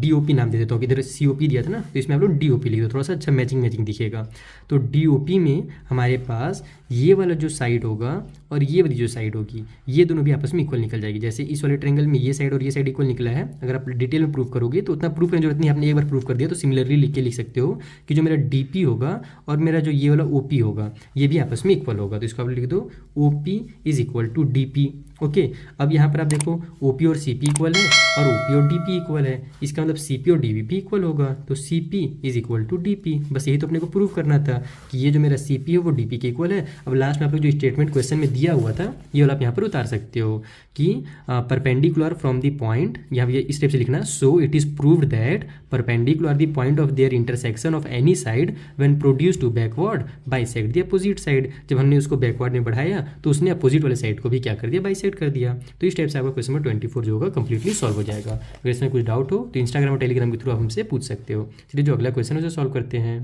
DOP नाम दे देता हूँ, इधर COP दिया था ना, तो इसमें आप लोग DOP लिख दो, थोड़ा सा अच्छा मैचिंग दिखेगा। तो DOP में हमारे पास ये वाला जो साइड होगा और ये वाली जो साइड होगी, ये दोनों भी आपस में इक्वल निकल जाएगी। जैसे इस वाले ट्रायंगल में ये साइड और ये साइड इक्वल निकला है, अगर आप डिटेल में प्रूव करोगे तो उतना प्रूफ करने की जरूरत नहीं, आपने एक बार प्रूफ कर दिया। तो सिमिलरली लिख के लिख सकते हो कि जो मेरा DP होगा और मेरा जो ये वाला OP होगा ये भी आपस में इक्वल होगा। तो इसको आप लिख दो OP is equal to DP। Okay, अब यहाँ पर आप देखो OP और CP इक्वल है और OP और DP इक्वल है, इसका मतलब CP और DP इक्वल होगा। तो CP is equal to DP। बस यही तो अपने को प्रूव करना था कि ये जो मेरा CP है वो DP के इक्वल है। अब लास्ट में आप लोग जो स्टेटमेंट क्वेश्चन में दिया हुआ था ये वाला आप यहाँ पर उतार सकते हो कि परपेंडिकुलर फ्रॉम द पॉइंट, यहाँ ये इस टाइप से लिखना, so it is proved that perpendicular the point of there intersection of any side when produced to backward bisect the opposite side. जब हमने उसको बैकवर्ड में बढ़ाया तो उसने अपोजिट वाले साइड को भी क्या कर दिया, बाइसेक्ट कर दिया। तो इस टाइप से आपका क्वेश्चन नंबर 24 जो होगा कंप्लीटली सॉल्व हो जाएगा। अगर इसमें कुछ डाउट हो तो इंस्टाग्राम और टेलीग्राम के थ्रू आप हमसे पूछ सकते हो। चलिए जो अगला क्वेश्चन है उसे सॉल्व करते हैं।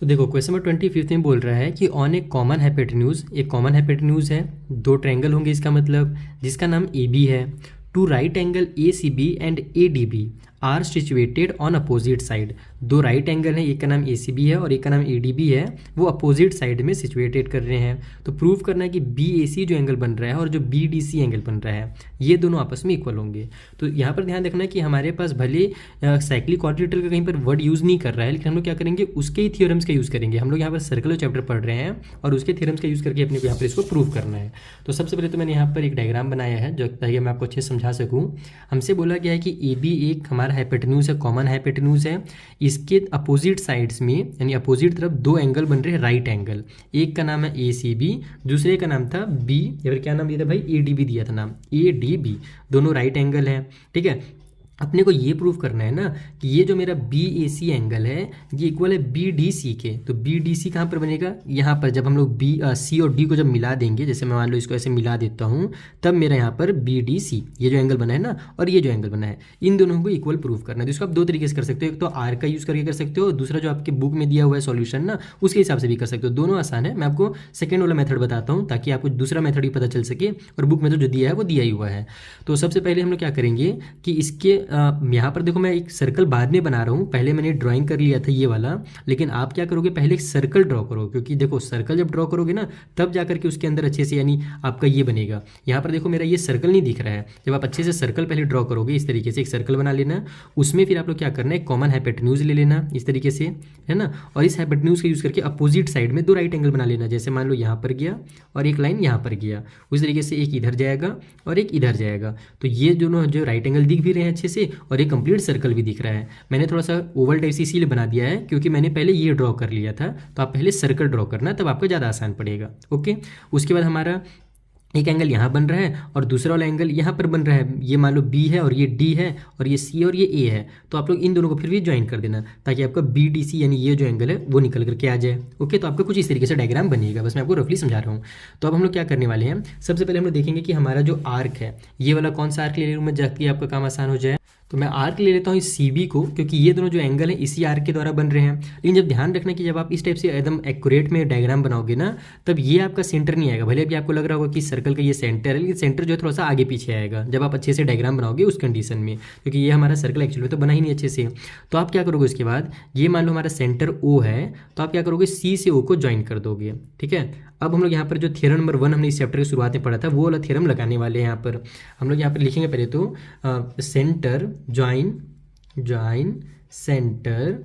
तो देखो क्वेश्चन नंबर 25 में बोल रहा है कि ऑन ए कॉमन हाइपोटेन्यूज, एक कॉमन हाइपोटेन्यूज है, दो ट्रायंगल होंगे इसका मतलब, जिसका नाम AB है। Two right angle ACB and ADB are situated on opposite side. दो राइट एंगल हैं, एक का नाम ACB है और एक का नाम ADB है, वो अपोजिट साइड में सिचुएटेड कर रहे हैं। तो प्रूव करना है कि BAC जो एंगल बन रहा है और जो BDC एंगल बन रहा है ये दोनों आपस में इक्वल होंगे। तो यहाँ पर ध्यान रखना है कि हमारे पास भले साइक्लिक क्वाड्रिलेटरल का कहीं पर वर्ड यूज़ नहीं कर रहा है, लेकिन हम लोग क्या करेंगे, उसके ही थ्योरम्स का यूज़ करेंगे। हम लोग यहाँ पर सर्कुलर चैप्टर पढ़ रहे हैं और उसके थ्योरम्स का यूज़ करके अपने को यहाँ पर इसको प्रूव करना है। तो सबसे पहले तो मैंने यहाँ पर एक डायग्राम बनाया है जो ताकि मैं आपको अच्छे से समझा सकूँ। हमसे बोला गया है कि AB एक हमारा हाइपोटेन्यूज है, कॉमन हाइपोटेन्यूज है। इसके अपोजिट साइड्स में यानी अपोजिट तरफ दो एंगल बन रहे हैं, राइट एंगल। एक का नाम है ACB, दूसरे का नाम था B, या फिर क्या नाम दिया था भाई, ADB दिया था नाम, ADB। दोनों राइट एंगल हैं, ठीक है। अपने को ये प्रूव करना है ना कि ये जो मेरा BAC एंगल है ये इक्वल है BDC के। तो BDC कहाँ पर बनेगा, यहाँ पर जब हम लोग C और D को जब मिला देंगे, जैसे मैं मान लो इसको ऐसे मिला देता हूँ, तब मेरा यहाँ पर BDC ये जो एंगल बना है ना और ये जो एंगल बना है, इन दोनों को इक्वल प्रूव करना है। तो इसको आप दो तरीके से कर सकते हो, एक तो R का यूज़ करके कर सकते हो, दूसरा जो आपके बुक में दिया हुआ है सॉल्यूशन ना उसके हिसाब से भी कर सकते हो। दोनों आसान है, मैं आपको सेकेंड वाला मेथड बताता हूँ ताकि आपको दूसरा मेथड भी पता चल सके, और बुक में तो जो दिया है वो दिया ही हुआ है। तो सबसे पहले हम लोग क्या करेंगे कि इसके यहाँ पर देखो मैं एक सर्कल बाद में बना रहा हूँ, पहले मैंने ड्राइंग कर लिया था ये वाला, लेकिन आप क्या करोगे पहले एक सर्कल ड्रॉ करो, क्योंकि देखो सर्कल जब ड्रॉ करोगे ना तब जाकर के उसके अंदर अच्छे से यानी आपका ये बनेगा। यहाँ पर देखो मेरा ये सर्कल नहीं दिख रहा है, जब आप अच्छे से सर्कल पहले ड्रॉ करोगे इस तरीके से एक सर्कल बना लेना, उसमें फिर आप लोग क्या करना है कॉमन हाइपोटेन्यूज ले लेना इस तरीके से, है ना, और इस हाइपोटेन्यूज का यूज़ करके अपोजिट साइड में दो राइट एंगल बना लेना। जैसे मान लो यहाँ पर गया और एक लाइन यहाँ पर गया, उस तरीके से एक इधर जाएगा और एक इधर जाएगा, तो ये दोनों जो राइट एंगल दिख भी रहे हैं अच्छे से और एक कंप्लीट सर्कल भी दिख रहा है। मैंने थोड़ा सा ओवल टाइप से इसीलिए बना दिया है क्योंकि मैंने पहले ये ड्रॉ कर लिया था, तो आप पहले सर्कल ड्रॉ करना तब आपका ज़्यादा आसान पड़ेगा। ओके, उसके बाद हमारा एक एंगल यहाँ बन रहा है और दूसरा वाला एंगल यहाँ पर बन रहा है, ये मान लो B है और ये D है और ये C और ये A है, तो आप लोग इन दोनों को फिर भी ज्वाइन कर देना ताकि आपका BDC यानी ये जो एंगल है वो निकल करके आ जाए। ओके, तो आपका कुछ इस तरीके से डायग्राम बनेगा, बस मैं आपको रफली समझा रहा हूँ। तो अब हम लोग क्या करने वाले हैं, सबसे पहले हम लोग देखेंगे कि हमारा जो आर्क है ये वाला कौन सा आर्क ले लूँ मैं जाके आपका काम आसान हो जाए। तो मैं आर्क ले लेता हूँ इस CB को, क्योंकि ये दोनों जो एंगल हैं इसी आर्क के द्वारा बन रहे हैं। लेकिन जब ध्यान रखना कि जब आप इस टाइप से एकदम एक्यूरेट में डायग्राम बनाओगे ना तब ये आपका सेंटर नहीं आएगा, भले भी आपको लग रहा होगा कि सर्कल का ये सेंटर है, लेकिन सेंटर जो है थोड़ा सा आगे पीछे आएगा जब आप अच्छे से डायग्राम बनाओगे उस कंडीशन में, क्योंकि ये हमारा सर्कल एक्चुअली तो बना ही नहीं अच्छे से। तो आप क्या करोगे उसके बाद, ये मान लो हमारा सेंटर O है, तो आप क्या करोगे C से O को ज्वाइन कर दोगे, ठीक है। अब हम लोग यहाँ पर जो थ्योरम नंबर 1 हमने इस चैप्टर की शुरुआत में पढ़ा था वो वाला थ्योरम लगाने वाले हैं। यहाँ पर हम लोग यहाँ पर लिखेंगे पहले तो center join center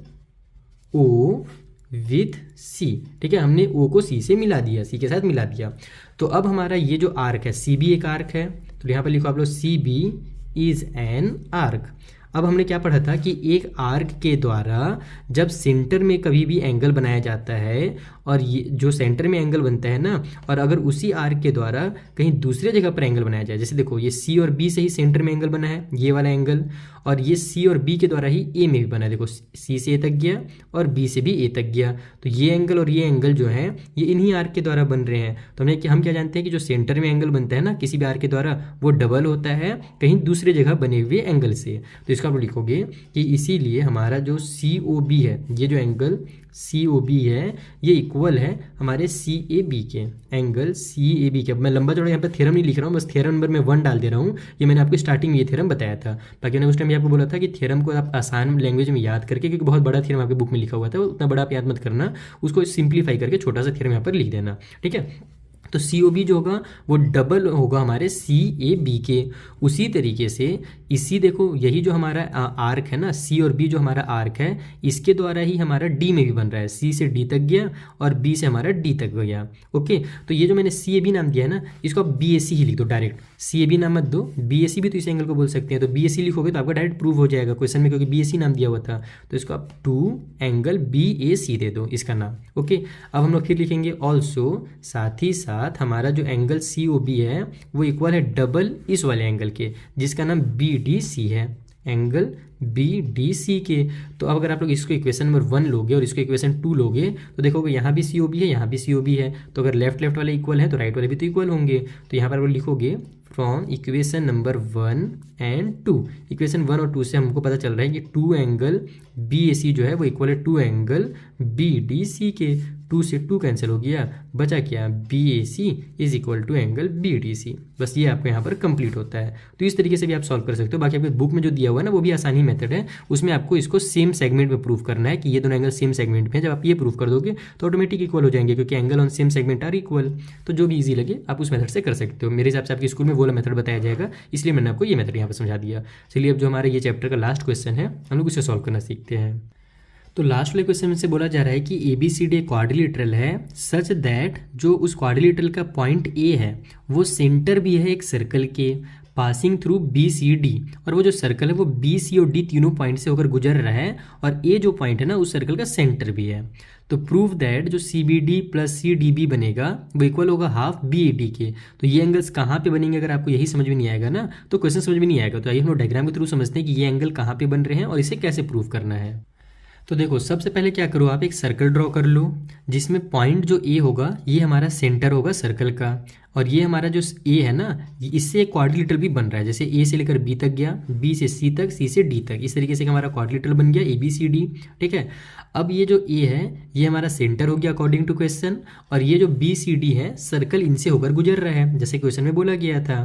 O with C, ठीक है, हमने ओ को सी से मिला दिया, सी के साथ मिला दिया। तो अब हमारा ये जो आर्क है, सी बी एक आर्क है, तो यहाँ पर लिखो आप लोग C B is an arc. अब हमने क्या पढ़ा था कि एक आर्क के द्वारा जब सेंटर में कभी भी एंगल बनाया जाता है, और ये जो सेंटर में एंगल बनता है ना, और अगर उसी आर्क के द्वारा कहीं दूसरे जगह पर एंगल बनाया जाए, जैसे देखो ये सी और बी से ही सेंटर में एंगल बना है, ये वाला एंगल, और ये सी और बी के द्वारा ही ए में भी बना है, देखो सी से ए तक गया और बी से भी ए तक गया, तो ये एंगल और ये एंगल जो है ये इन्हीं आर्क के द्वारा बन रहे हैं। तो हम क्या जानते हैं कि जो सेंटर में एंगल बनता है ना किसी भी आर्क के द्वारा, वो डबल होता है कहीं दूसरे जगह बने हुए एंगल से। तो इसका आप लिखोगे कि इसीलिए हमारा जो सी ओ बी है, ये जो एंगल सी ओ बी है, ये इक्वल है हमारे सी ए बी के, एंगल सी ए बी के। मैं लंबा चौड़ा यहाँ पर थ्योरम नहीं लिख रहा हूँ, बस थ्योरम नंबर में 1 डाल दे रहा हूँ। ये मैंने आपको स्टार्टिंग में ये थ्योरम बताया था, बाकी मैंने उस टाइम आपको बोला था कि थ्योरम को आप आसान लैंग्वेज में याद करके, क्योंकि बहुत बड़ा थ्योरम आपकी बुक में लिखा हुआ था, उतना बड़ा आप याद मत करना, उसको सिंप्लीफाई करके छोटा सा थ्योरम यहाँ पर लिख देना, ठीक है। तो सी ओ बी जो होगा वो डबल होगा हमारे सी ए बी के। उसी तरीके से इसी देखो यही जो हमारा आर्क है ना, सी और बी जो हमारा आर्क है, इसके द्वारा ही हमारा डी में भी बन रहा है, सी से डी तक गया और बी से हमारा डी तक गया। ओके, तो ये जो मैंने सी ए बी नाम दिया है ना, इसको आप बी ए सी ही लिख दो डायरेक्ट, सी ए बी नाम मत दो, बी ए सी भी तो इस एंगल को बोल सकते हैं। तो बी ए सी लिखोगे तो आपका डायरेक्ट प्रूव हो जाएगा क्वेश्चन में, क्योंकि बी ए सी नाम दिया हुआ था। तो इसको आप 2 एंगल बी ए सी दे दो इसका नाम। ओके, अब हम लोग फिर लिखेंगे ऑल्सो, साथ ही साथ हमारा जो एंगल सी ओ बी है वो इक्वल है डबल इस वाले एंगल के, जिसका नाम बी डी सी है, एंगल बी डी सी के। तो अब अगर आप लोग इसको इक्वेशन नंबर 1 लोगे और इसको इक्वेशन 2 लोगे, तो देखोगे यहाँ भी सी ओ बी है, यहाँ भी सी ओ बी है, तो अगर लेफ्ट वाले इक्वल है तो राइट वाले भी तो इक्वल होंगे। तो यहाँ पर आप लिखोगे from equation number 1 and 2, equation 1 और 2 से हमको पता चल रहा है कि 2 एंगल बी ए सी जो है वो इक्वल है 2 एंगल बी डी सी के। 2 से 2 कैंसिल हो गया, बचा क्या, B A C is equal to angle B D C. बस ये आपको यहाँ पर कंप्लीट होता है। तो इस तरीके से भी आप सॉल्व कर सकते हो। बाकी आपके बुक में जो दिया हुआ है ना वो भी आसानी मेथड है, उसमें आपको इसको सेम सेगमेंट में प्रूव करना है कि ये दोनों एंगल सेम सेगमेंट में है। जब आप ये प्रूव कर दोगे तो ऑटोमेटिक इक्वल हो जाएंगे, क्योंकि angle on same segment are equal. तो जो भी ईजी लगे आप उस मेथड से कर सकते हो। मेरे हिसाब से आपके स्कूल में वो वाला मेथड बताया जाएगा, इसलिए मैंने आपको ये मेथड यहाँ पर समझा दिया। चलिए अब जो हमारा ये चैप्टर का लास्ट क्वेश्चन है हम लोग उसे सॉल्व करना सीखते हैं। तो लास्ट वाले क्वेश्चन में से बोला जा रहा है कि A B C D quadrilateral है सच दैट जो उस क्वाड्रिलेटरल का पॉइंट ए है वो सेंटर भी है एक सर्कल के passing through B C D, और वो जो सर्कल है वो बी सी और डी तीनों पॉइंट से होकर गुजर रहा है, और ए जो पॉइंट है ना उस सर्कल का सेंटर भी है। तो प्रूव दैट जो C B D plus C D B बनेगा वो इक्वल होगा हाफ बी ए डी के। तो ये एंगल्स कहाँ पे बनेंगे, अगर आपको यही समझ में नहीं आएगा ना तो क्वेश्चन समझ में नहीं आएगा। तो आइए हम लोग डायग्राम के थ्रू समझते हैं कि ये एंगल कहाँ पे बन रहे हैं और इसे कैसे प्रूव करना है। तो देखो सबसे पहले क्या करो, आप एक सर्कल ड्रॉ कर लो जिसमें पॉइंट जो ए होगा ये हमारा सेंटर होगा सर्कल का, और ये हमारा जो ए है ना इससे एक क्वाड्रिलेटरल भी बन रहा है। जैसे ए से लेकर बी तक गया, बी से सी तक, सी से डी तक, इस तरीके से हमारा क्वाड्रिलेटरल बन गया ए बी सी डी। ठीक है, अब ये जो ए है ये हमारा सेंटर हो गया अकॉर्डिंग टू क्वेश्चन, और ये जो बी सी डी है सर्कल इनसे होकर गुजर रहा है जैसे क्वेश्चन में बोला गया था।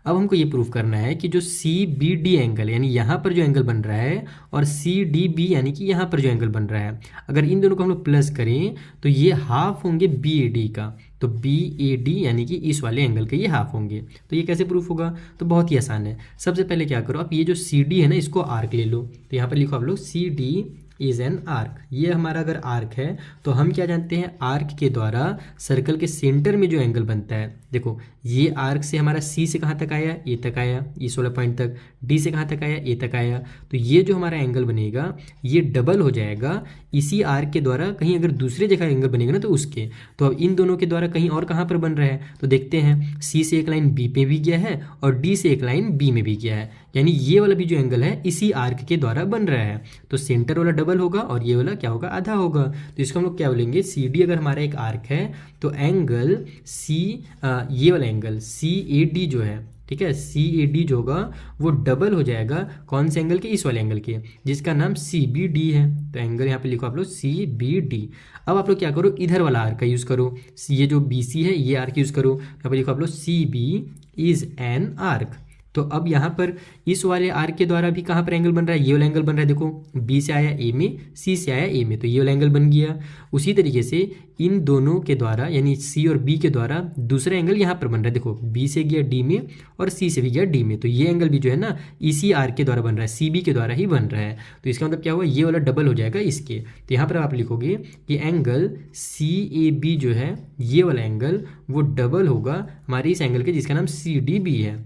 अब हमको ये प्रूफ करना है कि जो सी बी डी एंगल यानी यहाँ पर जो एंगल बन रहा है और सी डी बी यानी कि यहाँ पर जो एंगल बन रहा है, अगर इन दोनों को हम लोग प्लस करें तो ये हाफ होंगे बी ए डी का। तो बी ए डी यानी कि इस वाले एंगल के ये हाफ होंगे। तो ये कैसे प्रूफ होगा, तो बहुत ही आसान है। सबसे पहले क्या करो, आप ये जो सी डी है ना इसको आर्क ले लो। तो यहाँ पर लिखो आप लोग C D is an arc. ये हमारा अगर आर्क है तो हम क्या जानते हैं, आर्क के द्वारा सर्कल के सेंटर में जो एंगल बनता है, देखो ये आर्क से हमारा सी से कहाँ तक आया, ए तक आया, इस वाला पॉइंट तक, डी से कहाँ तक आया, ए तक आया। तो ये जो हमारा एंगल बनेगा ये डबल हो जाएगा इसी आर्क के द्वारा। कहीं अगर दूसरे जगह एंगल बनेगा ना तो उसके, तो अब इन दोनों के द्वारा कहीं और कहाँ पर बन रहा है, तो देखते हैं सी से एक लाइन बी पे भी गया है और डी से एक लाइन बी में भी गया है, यानी ये वाला भी जो एंगल है इसी आर्क के द्वारा बन रहा है। तो सेंटर वाला डबल होगा और ये वाला क्या होगा, आधा होगा। तो इसको हम लोग क्या बोलेंगे, सी डी अगर हमारा एक आर्क है तो एंगल सी ये वाला एंगल सी ए डी जो है, ठीक है, सी ए डी जो होगा वो डबल हो जाएगा कौन से एंगल के, इस वाले एंगल के जिसका नाम सी बी डी है। तो एंगल यहाँ पे लिखो आप लोग सी बी डी। अब आप लोग क्या करो, इधर वाला आर्क का यूज़ करो, ये जो बी सी है ये आर्क यूज़ करो। यहाँ पे लिखो आप लोग C B is an arc. तो अब यहाँ पर इस वाले आर्क के द्वारा भी कहाँ पर एंगल बन रहा है, ये वाला एंगल बन रहा है। देखो बी से आया ए में, सी से आया ए में, तो ये वाला एंगल बन गया। उसी तरीके से इन दोनों के द्वारा यानी सी और बी के द्वारा दूसरा एंगल यहाँ पर बन रहा है। देखो बी से गया डी में और सी से भी गया डी में, तो ये एंगल भी जो है ना इसी आर्क के द्वारा बन रहा है, सी बी के द्वारा ही बन रहा है। तो इसका मतलब क्या हुआ, ये वाला डबल हो जाएगा इसके। तो यहाँ पर आप लिखोगे कि एंगल सी ए बी जो है ये वाला एंगल वो डबल होगा हमारे इस एंगल के जिसका नाम सी डी बी है,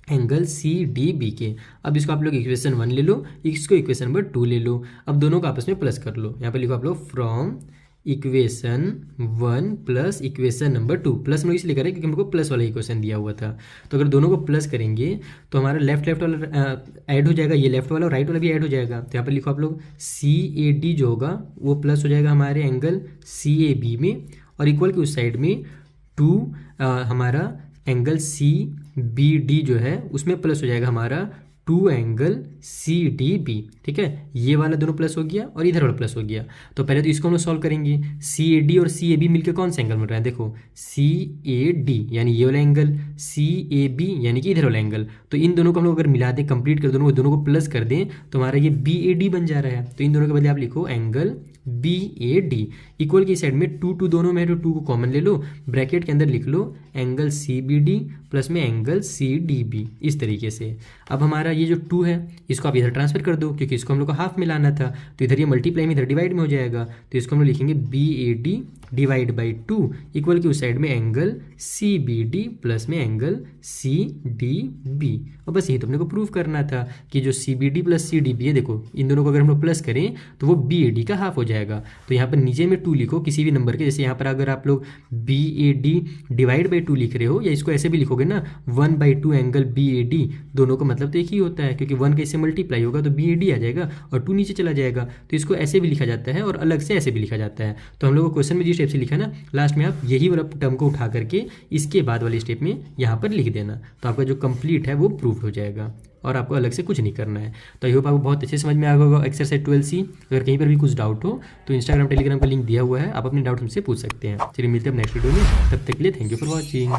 एंगल सी डी बी के। अब इसको आप लोग इक्वेशन 1 ले लो, इसको इक्वेशन नंबर 2 ले लो। अब दोनों को आपस में प्लस कर लो। यहाँ पर लिखो आप लोग from equation 1 plus equation number 2। Plus में इसलिए करें क्योंकि हमको प्लस वाला इक्वेशन दिया हुआ था। तो अगर दोनों को प्लस करेंगे तो हमारा लेफ्ट वाला ऐड हो जाएगा, ये लेफ्ट वाला और राइट वाला भी ऐड हो जाएगा। तो यहाँ पर लिखो आप लोग सी ए डी जो होगा वो प्लस हो जाएगा हमारे एंगल सी ए बी में, और इक्वल की उस साइड में 2 हमारा एंगल सी बी डी जो है उसमें प्लस हो जाएगा हमारा 2 एंगल सी डी बी। ठीक है, ये वाला दोनों प्लस हो गया और इधर वाला प्लस हो गया। तो पहले तो इसको हम लोग सॉल्व करेंगे। सी ए डी और सी ए बी मिलकर कौन सा एंगल बन रहा है, देखो सी ए डी यानी ये वाला एंगल, सी ए बी यानी कि इधर वाला एंगल। तो इन दोनों को हम लोग अगर मिला दें, कंप्लीट कर दोनों को प्लस कर दें तो हमारा ये बी ए डी बन जा रहा है। तो इन दोनों के बदले आप लिखो angle B A D, equal की साइड में 2 दोनों में है तो 2 को कॉमन ले लो, ब्रैकेट के अंदर लिख लो angle C B D plus में एंगल सी डी बी, इस तरीके से। अब हमारा ये जो 2 है इसको आप इधर ट्रांसफर कर दो क्योंकि इसको हम लोग को हाफ में लाना था, तो इधर ये मल्टीप्लाई में इधर डिवाइड में हो जाएगा। तो इसको हम लोग लिखेंगे B A D divide by 2 equal की उस साइड में angle C B D plus में एंगल सी डी बी। और बस यही तो अपने को प्रूव करना था कि जो C B D plus C D B है, देखो इन दोनों को अगर हम लोग प्लस करें तो वो बी ए डी का हाफ हो जाएगा। तो यहाँ पर नीचे में 2 लिखो किसी भी नंबर के, जैसे यहाँ पर अगर आप लोग B A D divide by 2 लिख रहे हो या इसको ऐसे भी लिखोगे ना 1/2 एंगल बी ए डी, दोनों का मतलब तो एक ही होता है क्योंकि 1 का इससे मल्टीप्लाई होगा तो बी ए डी आ जाएगा और 2 नीचे चला जाएगा। तो इसको ऐसे भी लिखा जाता है और अलग से ऐसे भी लिखा जाता है। तो हम लोग को क्वेश्चन में जिस टाइप से लिखा ना, लास्ट में आप यही वाला टर्म को उठा करके इसके बाद वाली स्टेप में यहाँ पर लिख देना, तो आपका जो कंप्लीट है वो प्रूफ हो जाएगा और आपको अलग से कुछ नहीं करना है। तो आई होप आपको बहुत अच्छे समझ में आ गया होगा एक्सरसाइज 12C। अगर कहीं पर भी कुछ डाउट हो तो इंस्टाग्राम टेलीग्राम का लिंक दिया हुआ है, आप अपने डाउट हमसे पूछ सकते हैं। चलिए मिलते हैं नेक्स्ट वीडियो में, तब तक के लिए थैंक यू फॉर वॉचिंग।